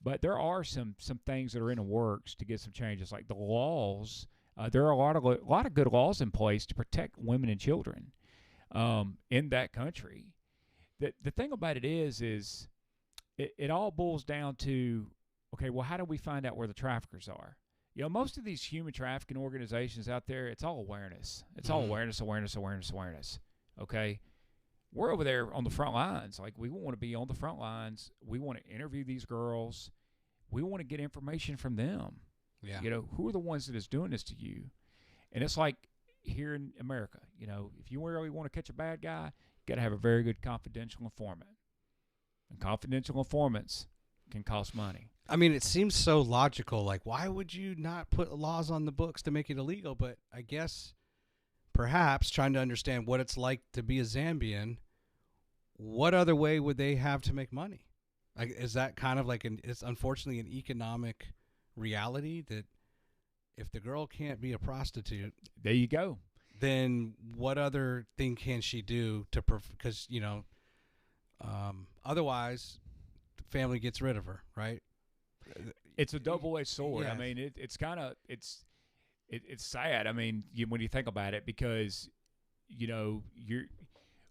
But there are some things that are in the works to get some changes, like the laws. There are a lot of good laws in place to protect women and children in that country. The thing about it is it all boils down to, okay, well, how do we find out where the traffickers are? You know, most of these human trafficking organizations out there, it's all awareness. It's all awareness. Okay? We're over there on the front lines. Like, we want to be on the front lines. We want to interview these girls. We want to get information from them. Yeah. You know, who are the ones that is doing this to you? And it's like here in America, you know, if you really want to catch a bad guy, you got to have a very good confidential informant. And confidential informants can cost money. I mean, it seems so logical. Like, why would you not put laws on the books to make it illegal? But I guess perhaps trying to understand what it's like to be a Zambian, what other way would they have to make money? Like, is that kind of like it's unfortunately an economic reality that if the girl can't be a prostitute, There you go. then what other thing can she do to because you know otherwise the family gets rid of her, right? It's a double-edged sword. Yeah. I mean, it's kind of it's sad. I mean, when you think about it, because you know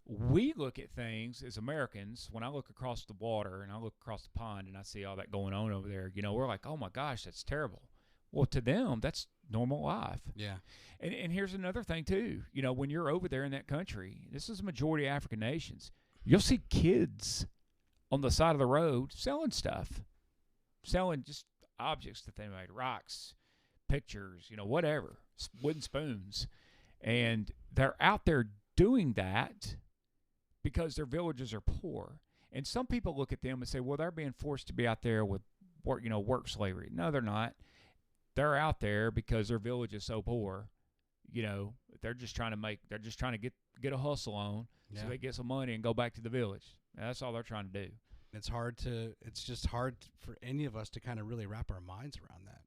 we look at things as Americans. When I look across the water and I look across the pond and I see all that going on over there, you know, we're like, oh my gosh, that's terrible. Well, to them, that's normal life. Yeah. And here's another thing too. You know, when you're over there in that country, this is a majority of African nations. You'll see kids on the side of the road selling stuff, selling just objects that they made, rocks, pictures, you know, whatever, wooden spoons. And they're out there doing that because their villages are poor. And some people look at them and say, well, they're being forced to be out there with work, you know, work slavery. No, they're not. They're out there because their village is so poor. You know, they're just trying to get a hustle on so they get some money and go back to the village. And that's all they're trying to do. It's just hard for any of us to kind of really wrap our minds around that.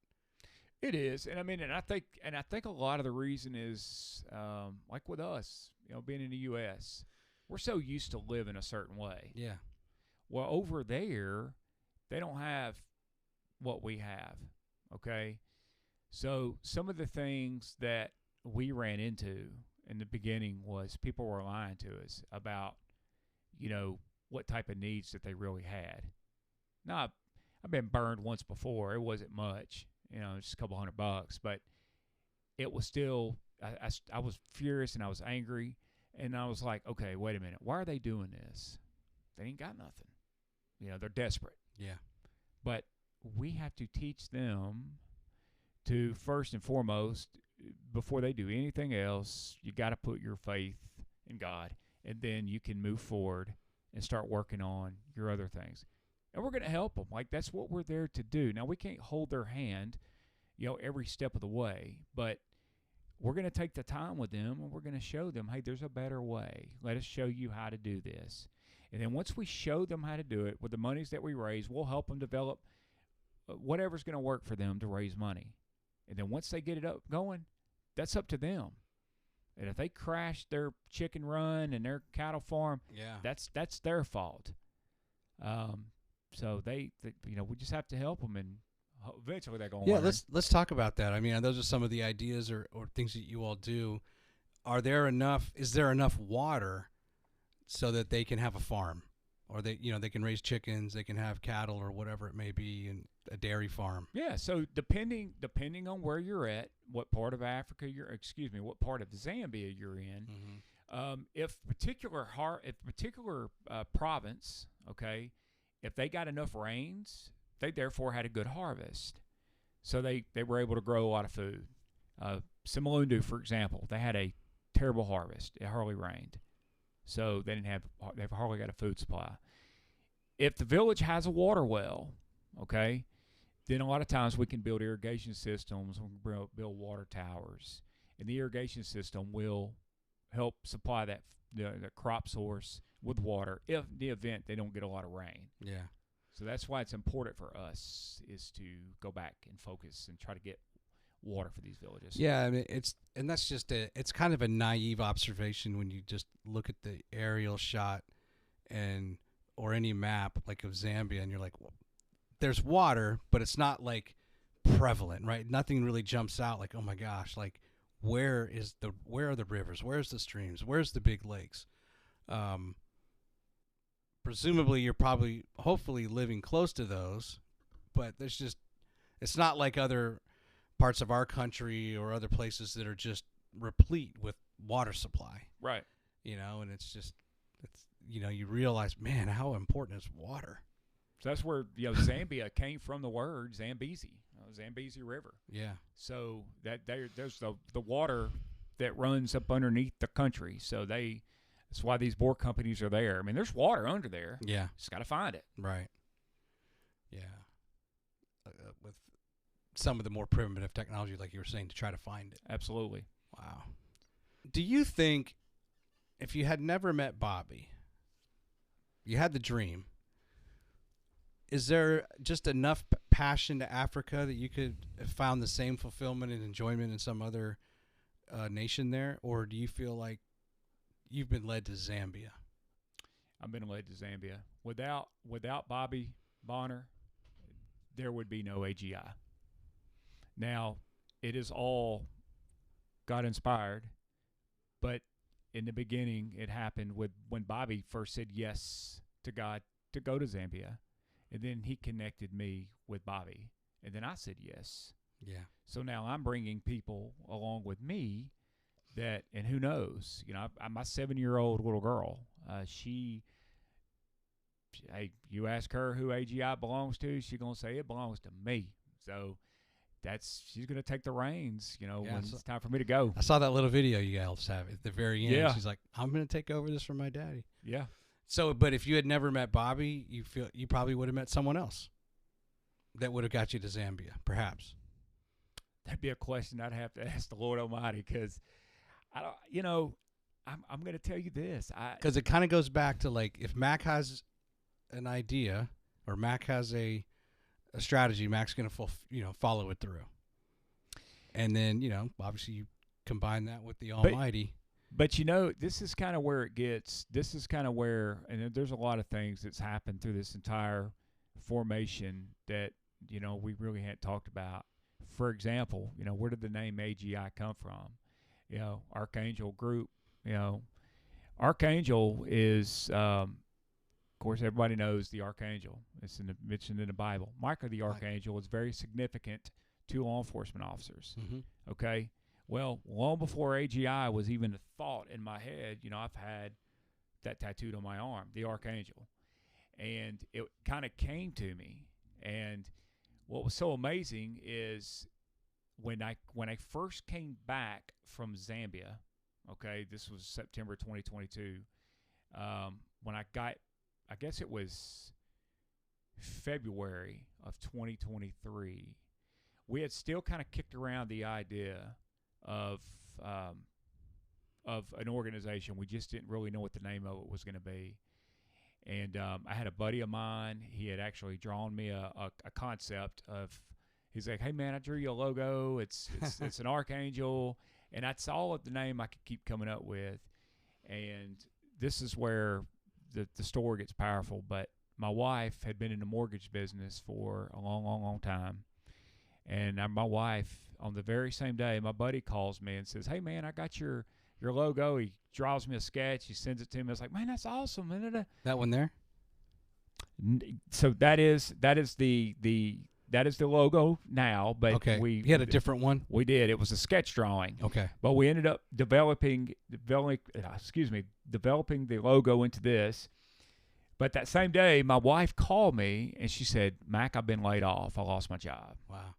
It is. And I mean, and I think a lot of the reason is, like with us, you know, being in the U.S., we're so used to living a certain way. Yeah. Well, over there, they don't have what we have. Okay. So some of the things that we ran into in the beginning was people were lying to us about, you know, what type of needs that they really had. Now, I've been burned once before. It wasn't much, you know, just a couple $100, but it was still, I was furious and I was angry, and I was like, okay, wait a minute. Why are they doing this? They ain't got nothing. You know, they're desperate. Yeah. But we have to teach them to, first and foremost, before they do anything else, you got to put your faith in God, and then you can move forward and start working on your other things. And we're going to help them. Like, that's what we're there to do. Now, we can't hold their hand, you know, every step of the way, but we're going to take the time with them, and we're going to show them, hey, there's a better way. Let us show you how to do this. And then once we show them how to do it with the monies that we raise, we'll help them develop whatever's going to work for them to raise money. And then once they get it up going, that's up to them. And if they crash their chicken run and their cattle farm, that's their fault. So they you know, we just have to help them, and eventually they're going to learn. Let's talk about that. I mean, those are some of the ideas or things that you all do. Is there enough water so that they can have a farm? or they can raise chickens, they can have cattle or whatever it may be, in a dairy farm. Yeah. So depending on where you're at, what part of Africa what part of Zambia you're in, if particular province, okay, if they got enough rains, they therefore had a good harvest. So they were able to grow a lot of food. Simalundu, for example, they had a terrible harvest. It hardly rained. So they've hardly got a food supply. If the village has a water well, okay, then a lot of times we can build irrigation systems, we can build water towers, and the irrigation system will help supply the crop source with water if in the event they don't get a lot of rain. Yeah. So that's why it's important for us is to go back and focus and try to get water for these villages. Yeah, I mean it's kind of a naive observation when you just look at the aerial shot or any map like of Zambia, and you're like, well, there's water, but it's not like prevalent, right? Nothing really jumps out like, oh my gosh, like where are the rivers? Where's the streams? Where's the big lakes? Presumably you're hopefully living close to those, but it's not like other parts of our country or other places that are just replete with water supply. Right. And you realize, man, how important is water? So that's where, Zambia came from the word Zambezi, Zambezi River. Yeah. So there's the water that runs up underneath the country. So that's why these bore companies are there. I mean, there's water under there. Yeah. Just got to find it. Right. Yeah. With some of the more primitive technology, like you were saying, to try to find it. Absolutely. Wow. Do you think if you had never met Bobby, you had the dream, is there just enough passion to Africa that you could have found the same fulfillment and enjoyment in some other nation there? Or do you feel like you've been led to Zambia? I've been led to Zambia. Without Bobby Bonner, there would be no AGI. Now, it is all God inspired, but in the beginning, it happened when Bobby first said yes to God to go to Zambia, and then he connected me with Bobby, and then I said yes. Yeah. So now I'm bringing people along with me and who knows, my 7-year-old little girl, you ask her who AGI belongs to, she's going to say it belongs to me. So she's going to take the reins, when it's time for me to go. I saw that little video you guys have at the very end. Yeah. She's like, I'm going to take over this from my daddy. Yeah. So, but if you had never met Bobby, you probably would have met someone else that would have got you to Zambia, perhaps. That'd be a question I'd have to ask the Lord Almighty, because I don't, I'm going to tell you this. Because it kind of goes back to, like, if Mac has an idea or Mac has a strategy, Mac's going to follow it through. And then, obviously you combine that with the Almighty. But this is kind of where and there's a lot of things that's happened through this entire formation that, we really hadn't talked about. For example, where did the name AGI come from? Archangel Group, Archangel is, of course, everybody knows the Archangel. It's mentioned in the Bible. Michael the Archangel is very significant to law enforcement officers. Mm-hmm. Okay? Well, long before AGI was even a thought in my head, I've had that tattooed on my arm, the Archangel. And it kind of came to me. And what was so amazing is when I first came back from Zambia, okay, this was September 2022, when I guess it was February of 2023, we had still kind of kicked around the idea of an organization. We just didn't really know what the name of it was going to be. And I had a buddy of mine. He had actually drawn me a concept of. He's like, "Hey man, I drew you a logo. It's an archangel," and that's all of the name I could keep coming up with. And this is where the story gets powerful. But my wife had been in the mortgage business for a long, long, long time. And my wife, on the very same day, my buddy calls me and says, "Hey man, I got your logo." He draws me a sketch. He sends it to me. I was like, "Man, that's awesome." That one there? So that is the logo now, but Okay. We had a different one. We did. It was a sketch drawing. Okay. But we ended up developing the logo into this. But that same day, my wife called me and she said, "Mac, I've been laid off. I lost my job." Wow.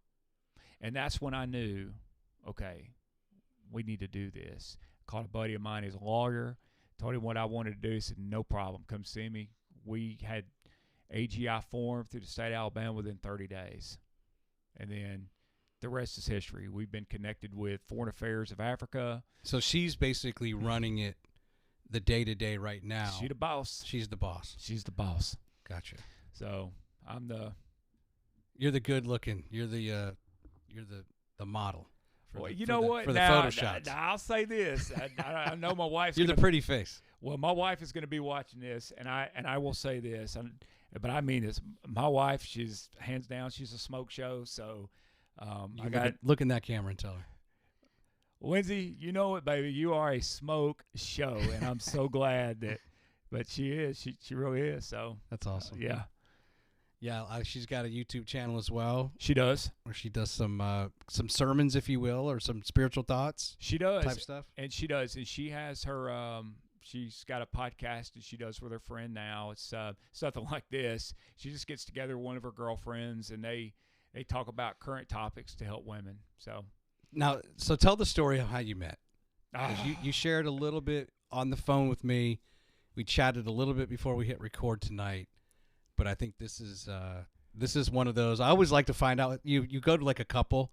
And that's when I knew, okay, we need to do this. Called a buddy of mine, he's a lawyer, told him what I wanted to do. He said, "No problem, come see me." We had AGI formed through the state of Alabama within 30 days. And then the rest is history. We've been connected with Foreign Affairs of Africa. So she's basically running it the day-to-day right now. She's the boss. She's the boss. She's the boss. Gotcha. So I'm the... You're the good-looking. You're the model. Well, you know what? For the now, photo shots. Now, I'll say this. I know my wife's You're the pretty face. Well, my wife is going to be watching this, and I will say this, but I mean this. My wife, she's hands down, she's a smoke show. So Look in that camera and tell her. Lindsey, you know it, baby. You are a smoke show, and I'm so glad that. But she is. She really is. So that's awesome. Yeah. Yeah, she's got a YouTube channel as well. She does. Where she does some sermons, if you will, or some spiritual thoughts. She does. Type stuff. And she does. And she has her, she's got a podcast that she does with her friend now. It's something like this. She just gets together with one of her girlfriends, and they talk about current topics to help women. So tell the story of how you met. You shared a little bit on the phone with me. We chatted a little bit before we hit record tonight. But I think this is one of those. I always like to find out. You go to like a couple,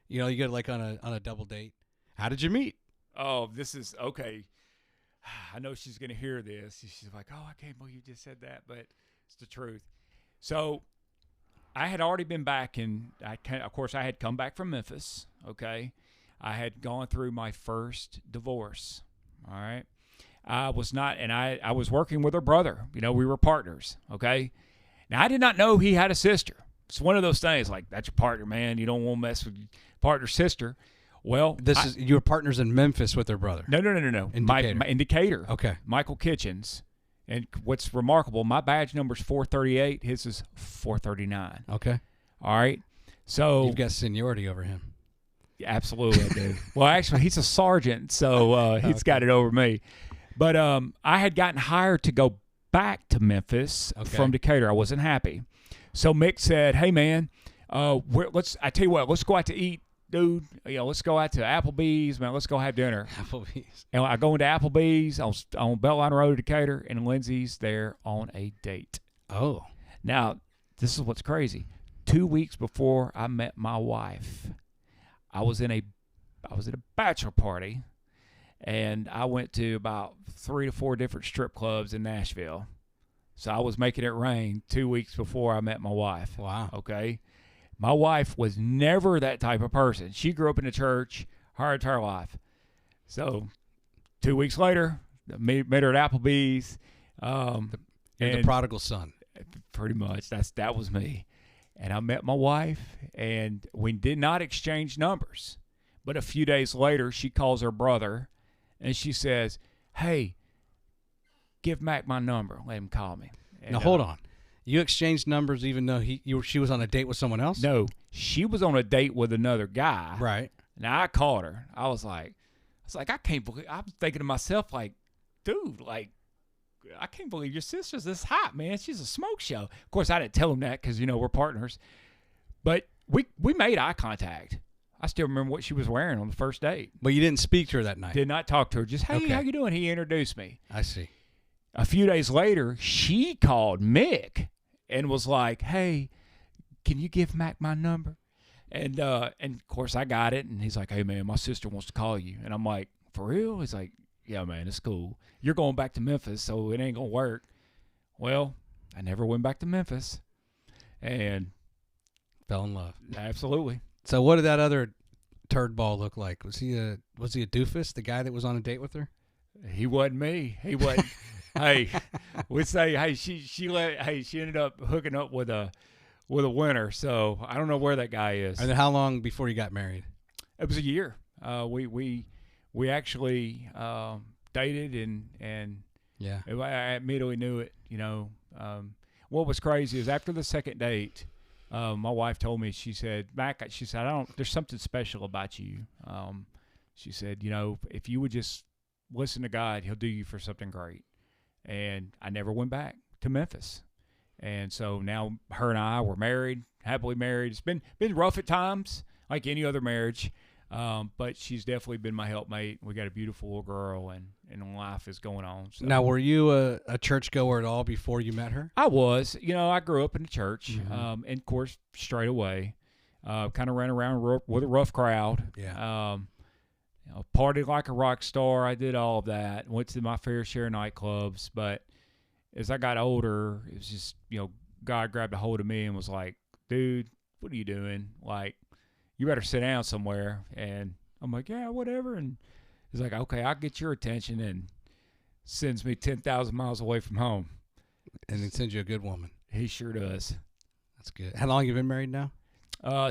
you go to like on a double date. How did you meet? Oh, this is okay. I know she's gonna hear this. She's like, "Oh, I can't believe you just said that," but it's the truth. So, I had already been back, and of course, I had come back from Memphis. Okay, I had gone through my first divorce. All right, I was not, and I was working with her brother. We were partners. Okay. Now, I did not know he had a sister. It's one of those things like, that's your partner, man. You don't want to mess with your partner's sister. Well, you were partners in Memphis with her brother. No. In Decatur. In Decatur. Okay. Michael Kitchens. And what's remarkable, my badge number is 438. His is 439. Okay. All right. So you've got seniority over him. Absolutely, I do. Well, actually, he's a sergeant, so he's got it over me. But I had gotten hired to go back to Memphis from Decatur. I wasn't happy. So Mick said, "Hey, man, I tell you what, let's go out to eat, dude. Let's go out to Applebee's, man. Let's go have dinner." Applebee's. And I go into Applebee's on Beltline Road, Decatur, and Lindsey's there on a date. Oh. Now, this is what's crazy. 2 weeks before I met my wife, I was at a bachelor party. And I went to about 3 to 4 different strip clubs in Nashville. So I was making it rain 2 weeks before I met my wife. Wow. Okay. My wife was never that type of person. She grew up in the church her entire life. So 2 weeks later, met her at Applebee's. The prodigal son. Pretty much. That was me. And I met my wife, and we did not exchange numbers. But a few days later, she calls her brother. And she says, "Hey, give Mac my number. Let him call me." And, now, hold on. You exchanged numbers even though she was on a date with someone else? No, she was on a date with another guy. Right. Now, I called her. I was like, I can't believe. I'm thinking to myself, like, dude, like, I can't believe your sister's this hot, man. She's a smoke show. Of course, I didn't tell him that because, we're partners. But we made eye contact. I still remember what she was wearing on the first date. But you didn't speak to her that night? Did not talk to her. Just, "Hey, how you doing?" He introduced me. I see. A few days later, she called Mick and was like, "Hey, can you give Mac my number?" And of course, I got it. And he's like, "Hey, man, my sister wants to call you." And I'm like, "For real?" He's like, "Yeah, man, it's cool. You're going back to Memphis, so it ain't going to work." Well, I never went back to Memphis. And fell in love. Absolutely. So what did that other turd ball look like? Was he a doofus, the guy that was on a date with her? He wasn't me. He wasn't. Hey, we say, hey, she ended up hooking up with a winner. So I don't know where that guy is. And then how long before you got married? It was a year. We actually dated and yeah. I immediately knew it. what was crazy is after the second date, my wife told me, she said, Mac, there's something special about you. She said, if you would just listen to God, he'll do you for something great. And I never went back to Memphis. And so now her and I were married, happily married. It's been rough at times, like any other marriage. But she's definitely been my helpmate. We got a beautiful little girl, and life is going on. So. Now, were you a churchgoer at all before you met her? I was. I grew up in the church, Mm-hmm. and of course, straight away, kind of ran around with a rough crowd. Yeah. Partied like a rock star. I did all of that. Went to my fair share of nightclubs. But as I got older, it was just, God grabbed a hold of me and was like, dude, what are you doing? Like, you better sit down somewhere. And I'm like, yeah, whatever. And he's like, okay, I'll get your attention, and sends me 10,000 miles away from home. And he sends you a good woman. He sure does. That's good. How long have you been married now?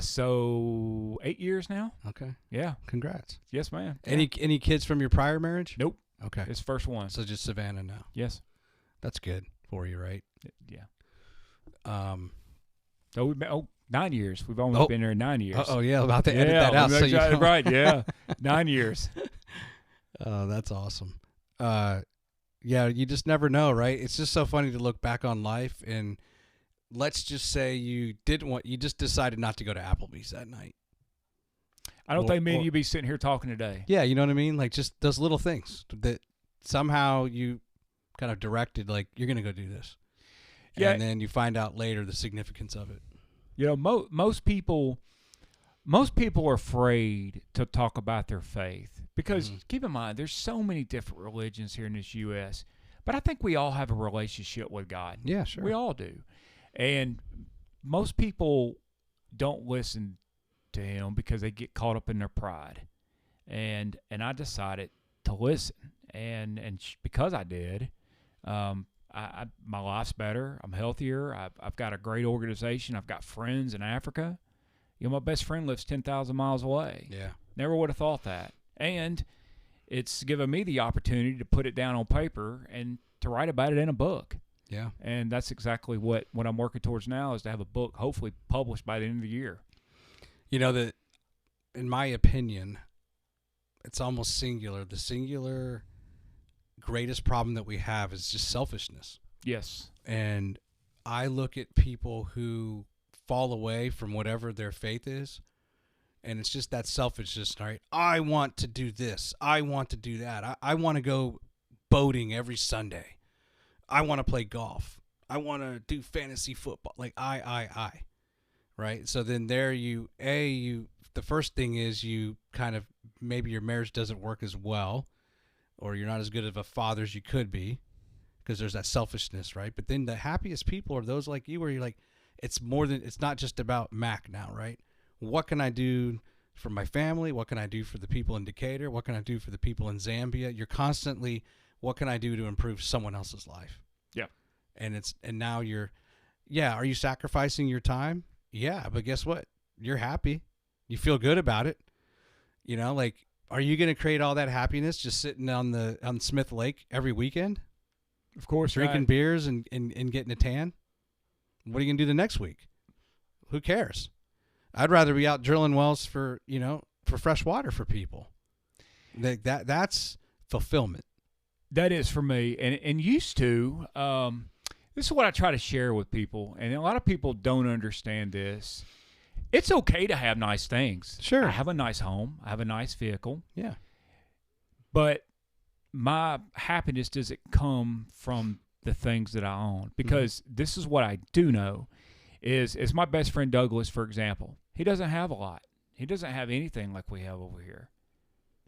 So 8 years now. Okay. Yeah. Congrats. Yes, ma'am. Any kids from your prior marriage? Nope. Okay. It's first one. So just Savannah now. Yes. That's good for you, right? Yeah. So we've been 9 years. We've only been there 9 years. Oh yeah, about to edit that out. So exactly right. Yeah. 9 years. Oh, that's awesome. Yeah, you just never know, right? It's just so funny to look back on life, and let's just say you just decided not to go to Applebee's that night. I don't think me and you be sitting here talking today. Yeah, you know what I mean? Like just those little things that somehow you kind of directed, like, you're going to go do this. Yeah. And then you find out later the significance of it. Most people are afraid to talk about their faith because keep in mind, there's so many different religions here in this U.S., but I think we all have a relationship with God. Yeah, sure. We all do. And most people don't listen to him because they get caught up in their pride. And I decided to listen. And because I did, my life's better. I'm healthier. I've got a great organization. I've got friends in Africa. My best friend lives 10,000 miles away. Yeah. Never Never would have thought that. And it's given me the opportunity to put it down on paper and to write about it in a book. Yeah. And that's exactly what I'm working towards now, is to have a book hopefully published by the end of the year. That, in my opinion, it's almost singular. The singular greatest problem that we have is just selfishness. Yes. And I look at people who fall away from whatever their faith is, and it's just that selfishness, right? I want to do this. I want to do that. I want to go boating every Sunday. I want to play golf. I want to do fantasy football. Like I. Right? So then there the first thing is you kind of, maybe your marriage doesn't work as well, or you're not as good of a father as you could be because there's that selfishness, right? But then the happiest people are those like you where you're like, it's not just about Mac now, right? What can I do for my family? What can I do for the people in Decatur? What can I do for the people in Zambia? You're constantly, what can I do to improve someone else's life? Yeah. And now are you sacrificing your time? Yeah, but guess what? You're happy. You feel good about it. Like, are you going to create all that happiness just sitting on Smith Lake every weekend? Of course, drinking beers and getting a tan? What are you going to do the next week? Who cares? I'd rather be out drilling wells for fresh water for people. That's fulfillment. That is for me. And used to, this is what I try to share with people, and a lot of people don't understand this. It's okay to have nice things. Sure. I have a nice home. I have a nice vehicle. Yeah. But my happiness doesn't come from the things that I own, because this is what I do know is my best friend Douglas, for example. He doesn't have a lot. He doesn't have anything like we have over here.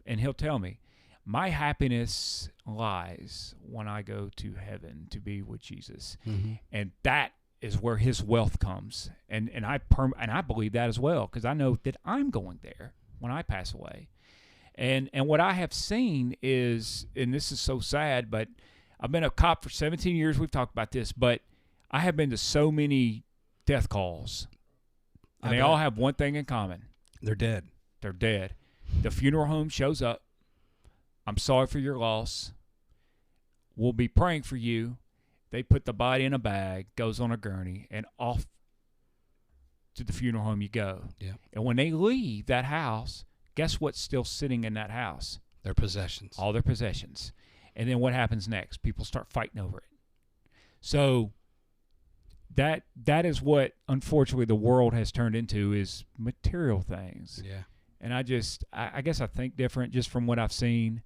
And he'll tell me, my happiness lies when I go to heaven to be with Jesus. Mm-hmm. And that is where his wealth comes. And I believe that as well, because I know that I'm going there when I pass away. And what I have seen is, and this is so sad, but I've been a cop for 17 years. We've talked about this, but I have been to so many death calls. And they all have one thing in common. They're dead. They're dead. The funeral home shows up. I'm sorry for your loss. We'll be praying for you. They put the body in a bag, goes on a gurney, and off to the funeral home you go. Yeah. And when they leave that house, guess what's still sitting in that house? Their possessions. All their possessions. And then what happens next? People start fighting over it. So that is what, unfortunately, the world has turned into, is material things. Yeah. And I guess I think different just from what I've seen,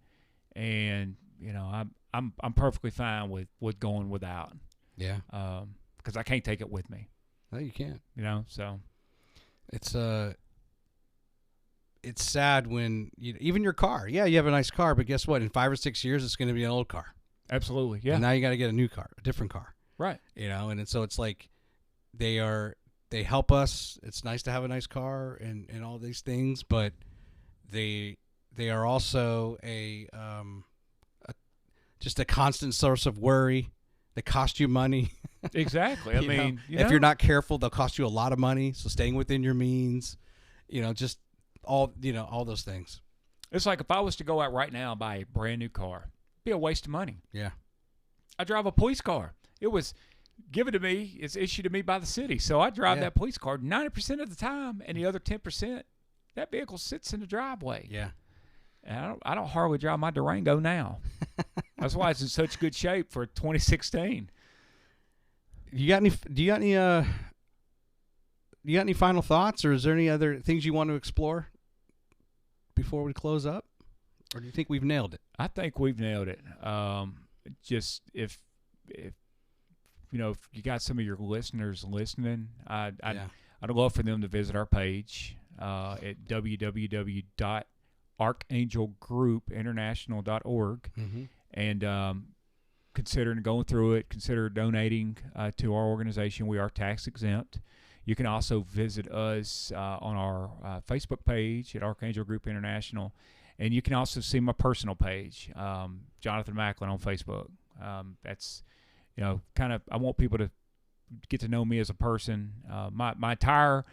and I'm perfectly fine with going without. Yeah. Because I can't take it with me. No, you can't. So it's sad when even your car. Yeah, you have a nice car, but guess what? In 5 or 6 years, it's going to be an old car. Absolutely. Yeah. And now you got to get a new car, a different car. Right. And so it's like they help us. It's nice to have a nice car and all these things, but they are also just a constant source of worry. They cost you money. Exactly. I mean, if you're not careful, they'll cost you a lot of money. So staying within your means, just all those things. It's like if I was to go out right now and buy a brand new car, it'd be a waste of money. Yeah. I drive a police car. It was given to me. It's issued to me by the city. So I drive that police car 90% of the time, and the other 10%, that vehicle sits in the driveway. Yeah. And I don't hardly drive my Durango now. That's why it's in such good shape for 2016. Do you got any final thoughts, or is there any other things you want to explore before we close up? Or do you think we've nailed it? I think we've nailed it. Just if you got some of your listeners listening, I'd love for them to visit our page at www.archangelgroupinternational.org and consider going through it. Consider donating to our organization. We are tax exempt. You can also visit us on our Facebook page at Archangel Group International, and you can also see my personal page, Jonathan Macklin on Facebook. That's kind of, I want people to get to know me as a person. My entire,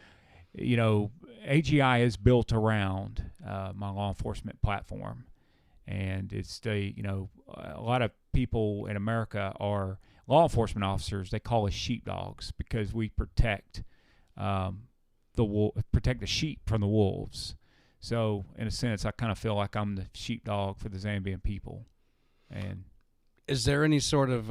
AGI is built around my law enforcement platform, and it's a lot of people in America are law enforcement officers. They call us sheepdogs because we protect protect the sheep from the wolves. So in a sense, I kind of feel like I'm the sheepdog for the Zambian people. And is there any sort of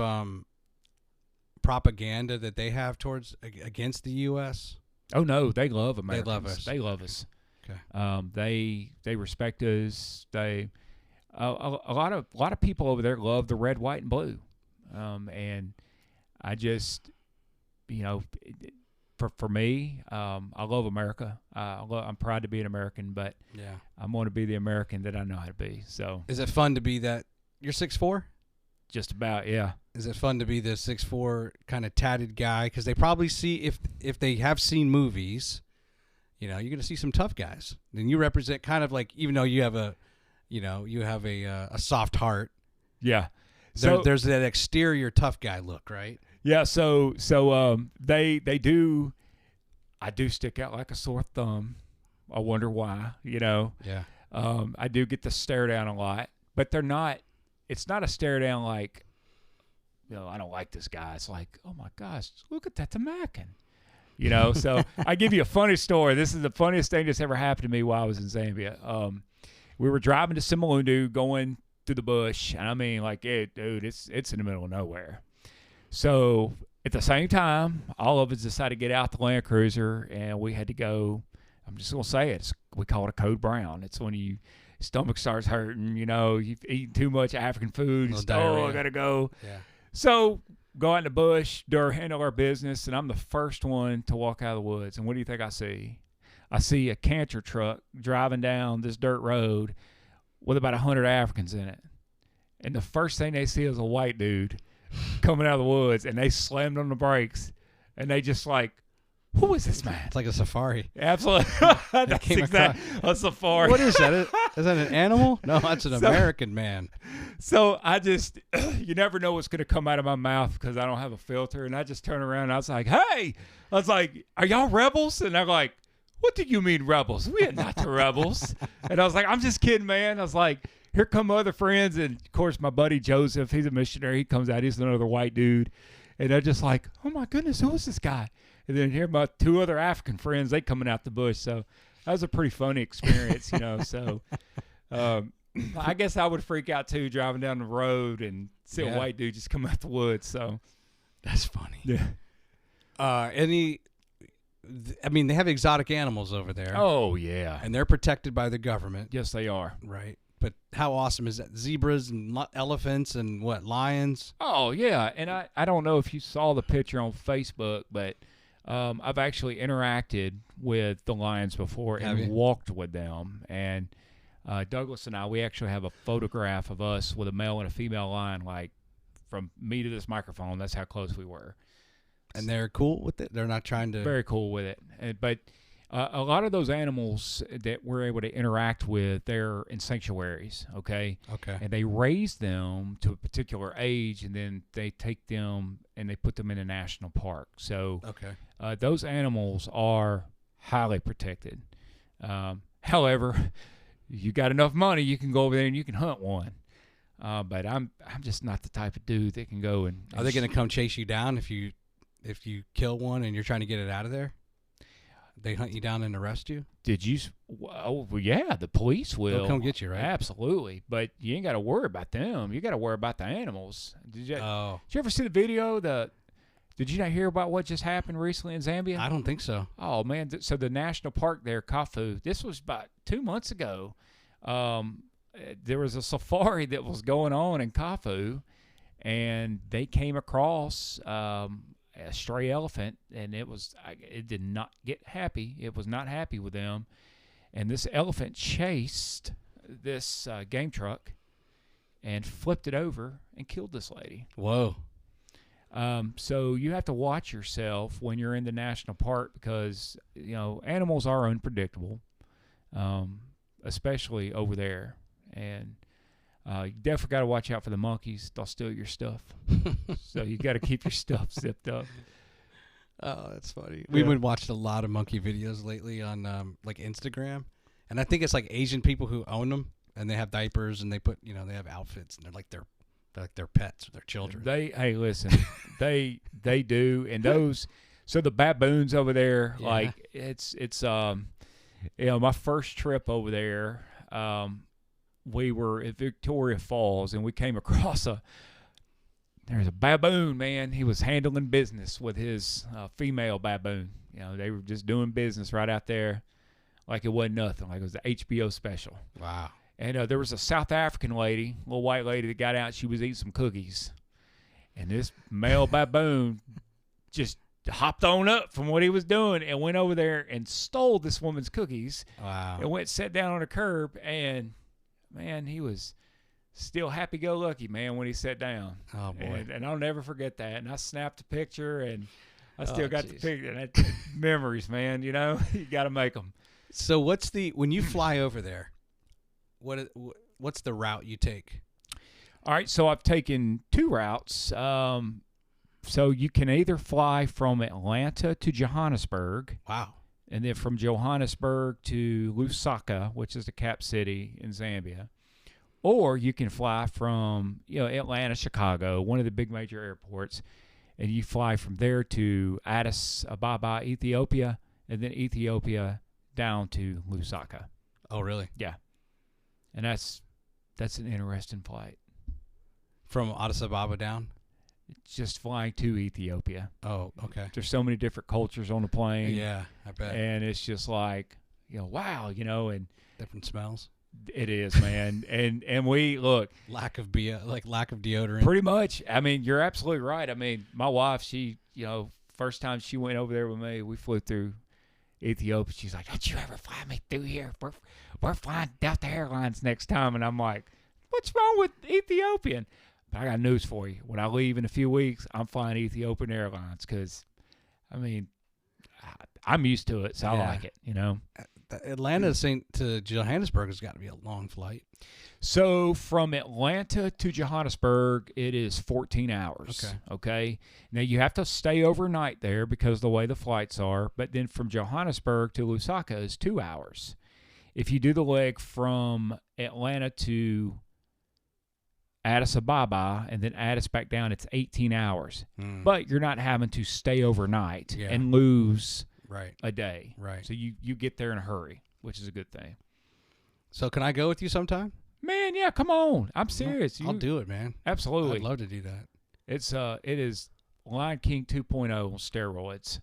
propaganda that they have against the U.S.? Oh no, they love Americans. They love us. They love us. Okay. They respect us. They a lot of people over there love the red, white, and blue. And I just for me, I love America. I'm proud to be an American, but I'm going to be the American that I know how to be. So is it fun to be that? You're 6'4"? Just about, yeah. Is it fun to be the 6'4" kind of tatted guy? Because they probably see, if they have seen movies, you're going to see some tough guys. And you represent kind of like, even though you have a soft heart. Yeah. There's that exterior tough guy look, right? Yeah. So they do. I do stick out like a sore thumb. I wonder why. Yeah. I do get to stare down a lot, but they're not. It's not a stare down like, I don't like this guy. It's like, oh my gosh, look at that, the Macklin. So I give you a funny story. This is the funniest thing that's ever happened to me while I was in Zambia. We were driving to Simalundu, going through the bush, and I mean, like, hey, dude, it's in the middle of nowhere. So at the same time, all of us decided to get out the Land Cruiser, and we had to go. I'm just gonna say it. We call it a code brown. It's when your stomach starts hurting. You've eaten too much African food. I gotta go. Yeah. So go out in the bush, handle our business, and I'm the first one to walk out of the woods. And what do you think I see? I see a canter truck driving down this dirt road with about 100 Africans in it. And the first thing they see is a white dude coming out of the woods, and they slammed on the brakes, and they just like, who is this man? It's like a safari. Absolutely. That's exactly a safari. What is that? Is that an animal? No, that's an American man. So I just, you never know what's going to come out of my mouth because I don't have a filter. And I just turn around and I was like, hey, are y'all rebels? And they're like, what do you mean rebels? We are not the rebels. And I was like, I'm just kidding, man. I was like, here come other friends, and of course my buddy Joseph, he's a missionary. He comes out, he's another white dude, and they're just like, oh my goodness, who is this guy? And then here my two other African friends, they coming out the bush. So that was a pretty funny experience, So I guess I would freak out too, driving down the road and see a white dude just come out the woods. So that's funny. Yeah. They have exotic animals over there. Oh, yeah. And they're protected by the government. Yes, they are. Right. But how awesome is that? Zebras and elephants and lions? Oh, yeah. And I don't know if you saw the picture on Facebook, but I've actually interacted with the lions before and walked with them. And Douglas and I, we actually have a photograph of us with a male and a female lion, like from me to this microphone. That's how close we were. And they're cool with it? They're not trying to... Very cool with it. But a lot of those animals that we're able to interact with, they're in sanctuaries, okay? Okay. And they raise them to a particular age, and then they take them and they put them in a national park. So those animals are highly protected. However, you got enough money, you can go over there and you can hunt one. But I'm just not the type of dude that can go and... Are they going to come chase you down if you kill one and you're trying to get it out of there? They hunt you down and arrest you? Did you? Oh, well, yeah, the police will. They'll come get you, right? Absolutely. But you ain't got to worry about them. You got to worry about the animals. Did you ever see the video? Did you not hear about what just happened recently in Zambia? I don't think so. Oh, man. So the national park there, Kafu, this was about 2 months ago. There was a safari that was going on in Kafu, and they came across a stray elephant, and it did not get happy. It was not happy with them, and this elephant chased this game truck and flipped it over and killed this lady. Whoa. So you have to watch yourself when you're in the national park, because animals are unpredictable, especially over there. And you definitely got to watch out for the monkeys. They'll steal your stuff. So you got to keep your stuff zipped up. Oh, that's funny. We've been watching a lot of monkey videos lately on like Instagram. And I think it's like Asian people who own them, and they have diapers, and they put, they have outfits, and they're like their pets or their children. Hey, listen, they do. And so the baboons over there, like it's my first trip over there, we were at Victoria Falls, and we came across there's a baboon, man. He was handling business with his female baboon. They were just doing business right out there like it wasn't nothing, like it was the HBO special. Wow. And there was a South African lady, little white lady, that got out. She was eating some cookies. And this male baboon just hopped on up from what he was doing and went over there and stole this woman's cookies. Wow. And went sat down on a curb, and man, he was still happy-go-lucky, man, when he sat down. Oh, boy. And I'll never forget that. And I snapped a picture, and I still got the picture. And memories, man, you got to make them. So when you fly over there, what's the route you take? All right, so I've taken 2 routes. So you can either fly from Atlanta to Johannesburg. Wow. And then from Johannesburg to Lusaka, which is the cap city in Zambia. Or you can fly from Atlanta, Chicago, one of the big major airports, and you fly from there to Addis Ababa, Ethiopia, and then Ethiopia down to Lusaka. Oh, really? Yeah. And that's an interesting flight. From Addis Ababa down? It's just flying to Ethiopia. Oh, okay. There's so many different cultures on the plane. Yeah, I bet. And it's just like, wow, and different smells. It is, man. and we look, lack of deodorant. Pretty much. I mean, you're absolutely right. I mean, my wife, she, first time she went over there with me, we flew through Ethiopia. She's like, "Don't you ever fly me through here? We're flying Delta Airlines next time." And I'm like, "What's wrong with Ethiopian?" But I got news for you. When I leave in a few weeks, I'm flying Ethiopian Airlines because, I mean, I'm used to it, so I like it, Atlanta to Johannesburg has got to be a long flight. So from Atlanta to Johannesburg, it is 14 hours. Okay. Now, you have to stay overnight there because of the way the flights are, but then from Johannesburg to Lusaka is 2 hours. If you do the leg from Atlanta to Addis Ababa and then Addis back down, it's 18 hours. Mm. But you're not having to stay overnight Yeah. and lose Right. a day. Right. So you get there in a hurry, which is a good thing. So can I go with you sometime? Man, yeah, come on. I'm serious. I'll do it, man. Absolutely. I'd love to do that. It is Lion King 2.0 on steroids.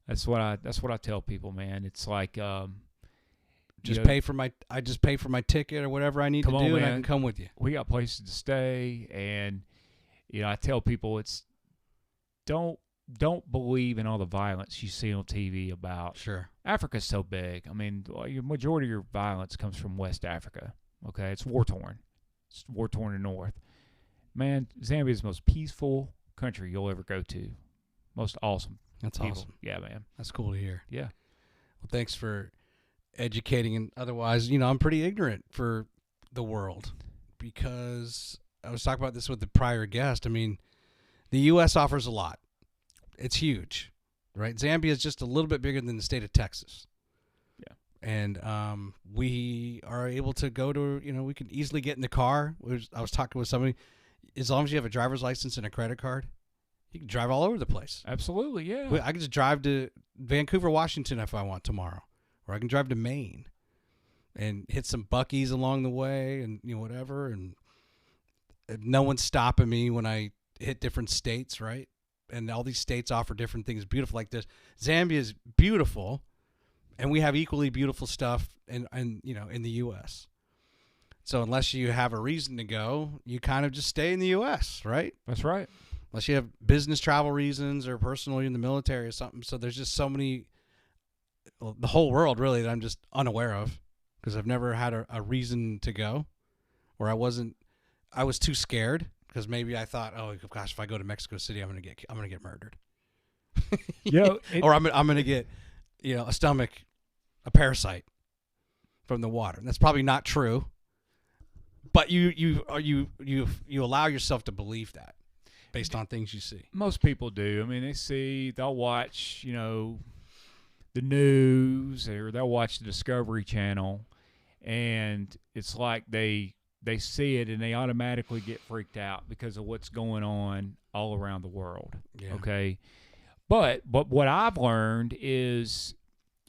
That's what I tell people, man. It's like just pay for my ticket or whatever I need to do, and I can come with you. We got places to stay, and I tell people it's don't believe in all the violence you see on TV about. Sure. Africa's so big. I mean, the majority of your violence comes from West Africa. Okay, it's war torn. It's war torn in the north. Man, Zambia is the most peaceful country you'll ever go to. Most awesome. That's people. awesome. Yeah, man. That's cool to hear. Yeah. Well, thanks for educating. And otherwise, I'm pretty ignorant for the world, because I was talking about this with the prior guest. I mean, the U.S. offers a lot. It's huge, right? Zambia is just a little bit bigger than the state of Texas. Yeah. And we are able to go to, we can easily get in the car. I was talking with somebody, as long as you have a driver's license and a credit card, you can drive all over the place. Absolutely, yeah. I can just drive to Vancouver, Washington if I want tomorrow. Or I can drive to Maine and hit some Buc-ee's along the way and whatever. And no one's stopping me when I hit different states, right? And all these states offer different things beautiful like this. Zambia is beautiful, and we have equally beautiful stuff in the U.S. So unless you have a reason to go, you kind of just stay in the U.S., right? That's right. Unless you have business travel reasons or personal, you're in the military or something. So there's just so many, the whole world really, that I'm just unaware of, because I've never had a reason to go, or I was too scared, because maybe I thought, oh gosh, if I go to Mexico City, I'm gonna get murdered. Or I'm gonna get a parasite from the water. And that's probably not true, but you allow yourself to believe that based on things you see. Most people do. I mean, they'll watch, the news, or they'll watch the Discovery Channel, and it's like they see it and they automatically get freaked out because of what's going on all around the world. Yeah. Okay. But what I've learned is,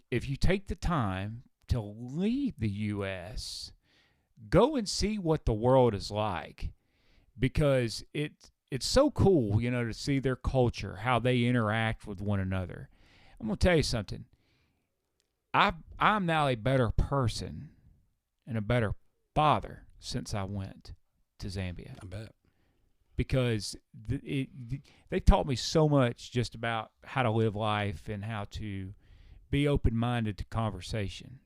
if you take the time to leave the U.S., go and see what the world is like, because it's so cool, to see their culture, how they interact with one another. I'm going to tell you something. I'm now a better person and a better father since I went to Zambia. I bet. Because they taught me so much just about how to live life and how to be open-minded to conversation.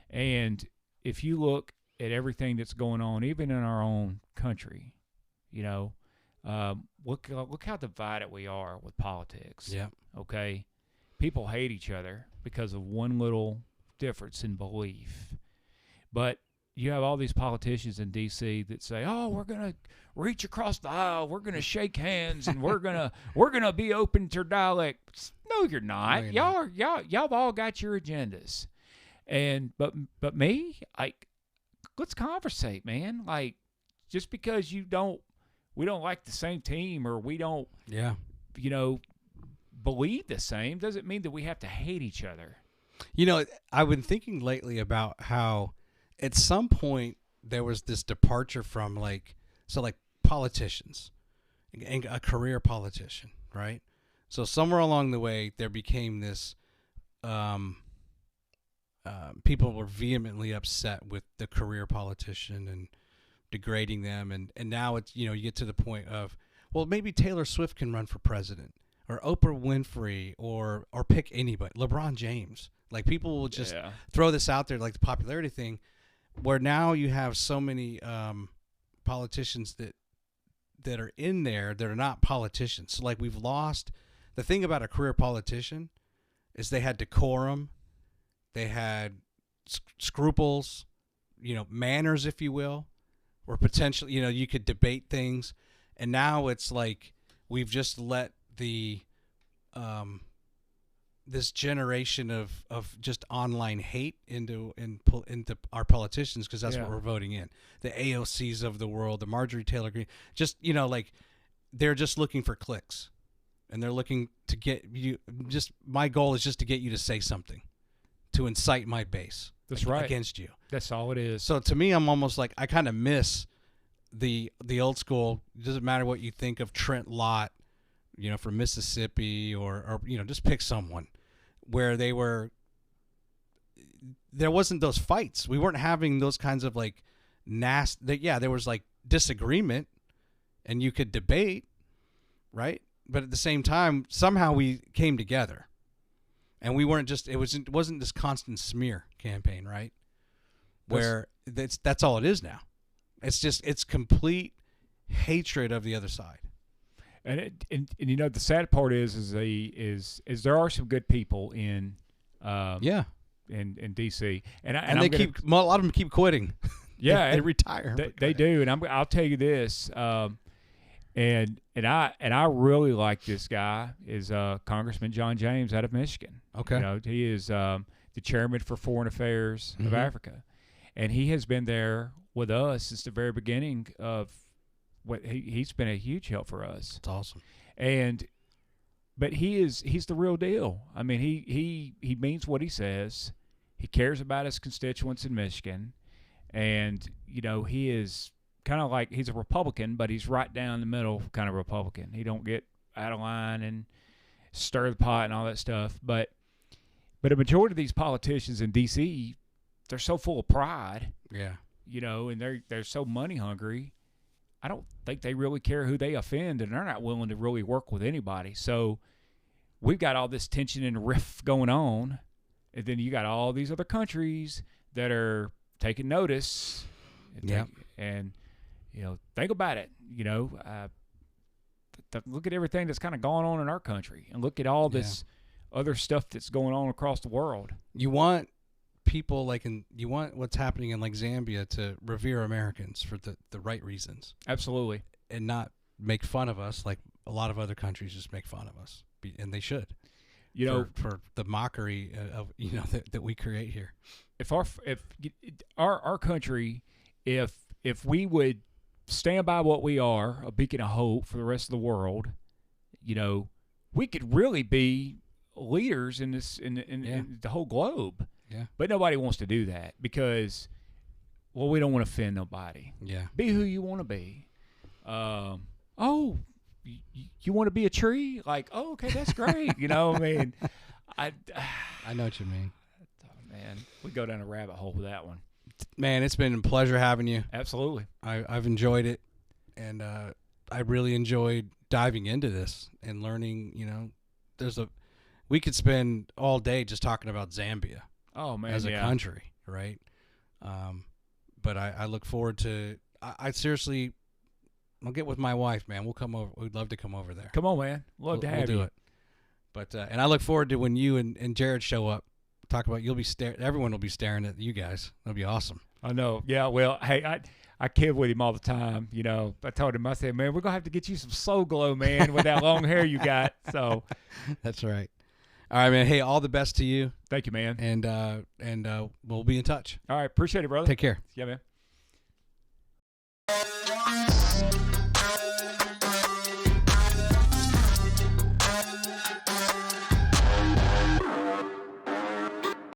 And if you look at everything that's going on, even in our own country, look how divided we are with politics. Yeah. Okay? People hate each other because of one little difference in belief. But you have all these politicians in D.C. that say, "Oh, we're gonna reach across the aisle, we're gonna shake hands, and we're gonna be open to dialect." No, you're not. No, y'all have all got your agendas, and but me, like, let's conversate, man. Like, just because we don't like the same team, or we don't, believe the same, doesn't mean that we have to hate each other. I've been thinking lately about how, at some point, there was this departure from politicians, a career politician, right? So somewhere along the way, there became this, people were vehemently upset with the career politician and degrading them. And now it's, you get to the point of, well, maybe Taylor Swift can run for president, or Oprah Winfrey, or pick anybody, LeBron James. Like, people will just throw this out there, like the popularity thing, where now you have so many politicians that are in there that are not politicians. So, like, we've lost the thing about a career politician is they had decorum, they had scruples, manners, if you will, or potentially, you could debate things. And now it's like we've just let the this generation of just online hate into our politicians, because that's what we're voting in. The AOCs of the world, the Marjorie Taylor Greene, just, you know, like, they're just looking for clicks, and they're looking to get you. Just my goal is just to get you to say something, to incite my base. That's right. Against you. That's all it is. So to me, I'm almost like, I kind of miss the old school. It doesn't matter what you think of Trent Lott, you know, from Mississippi, or you know, just pick someone where there wasn't those fights. We weren't having those kinds of like there was like disagreement, and you could debate, right? But at the same time, somehow we came together. And we weren't just, it wasn't this constant smear campaign, right? Where that's all it is now. It's complete hatred of the other side. And you know, the sad part is there are some good people in in DC, and a lot of them keep quitting. Yeah, they retire. They do, and I'll tell you this. And I really like this guy, is Congressman John James out of Michigan. Okay. You know, he is the chairman for Foreign Affairs of Africa, and he has been there with us since the very beginning of what he's been a huge help for us. That's awesome. But he's the real deal. I mean, he means what he says. He cares about his constituents in Michigan, and you know, he is kind of like, he's a Republican, but he's right down the middle kind of Republican. He don't get out of line and stir the pot and all that stuff. But a majority of these politicians in D.C., they're so full of pride. Yeah. You know, and they're so money hungry. I don't think they really care who they offend, and they're not willing to really work with anybody. So we've got all this tension and rift going on, and then you got all these other countries that are taking notice. And you know, think about it. You know, look at everything that's kind of going on in our country, and look at all this other stuff that's going on across the world. You want people you want what's happening in like Zambia to revere Americans for the right reasons. Absolutely. And not make fun of us like a lot of other countries just make fun of us, and they should. You know, for the mockery of, you know, that we create here. If our country, if we would stand by what we are, a beacon of hope for the rest of the world, you know, we could really be leaders in this in the whole globe. Yeah. But nobody wants to do that because, well, we don't want to offend nobody. Yeah. Be who you want to be. You want to be a tree? Like, oh, okay, that's great. You know, I mean, I know what you mean. Man, we go down a rabbit hole with that one. Man, it's been a pleasure having you. Absolutely. I've enjoyed it, and I really enjoyed diving into this and learning. You know, we could spend all day just talking about Zambia. Oh man, as a country, right? But I look forward to. I seriously, I'll get with my wife, man. We'll come over. We'd love to come over there. Come on, man. Love to have you. We'll do it. But and I look forward to when you and Jared show up. Talk about everyone will be staring at you guys. That'll be awesome. I know. Yeah. Well, hey, I kid with him all the time. You know, I told him, I said, man, we're gonna have to get you some Soul Glow, man, with that long hair you got. So that's right. All right, man. Hey, all the best to you. Thank you, man. And we'll be in touch. All right. Appreciate it, brother. Take care. Yeah, man.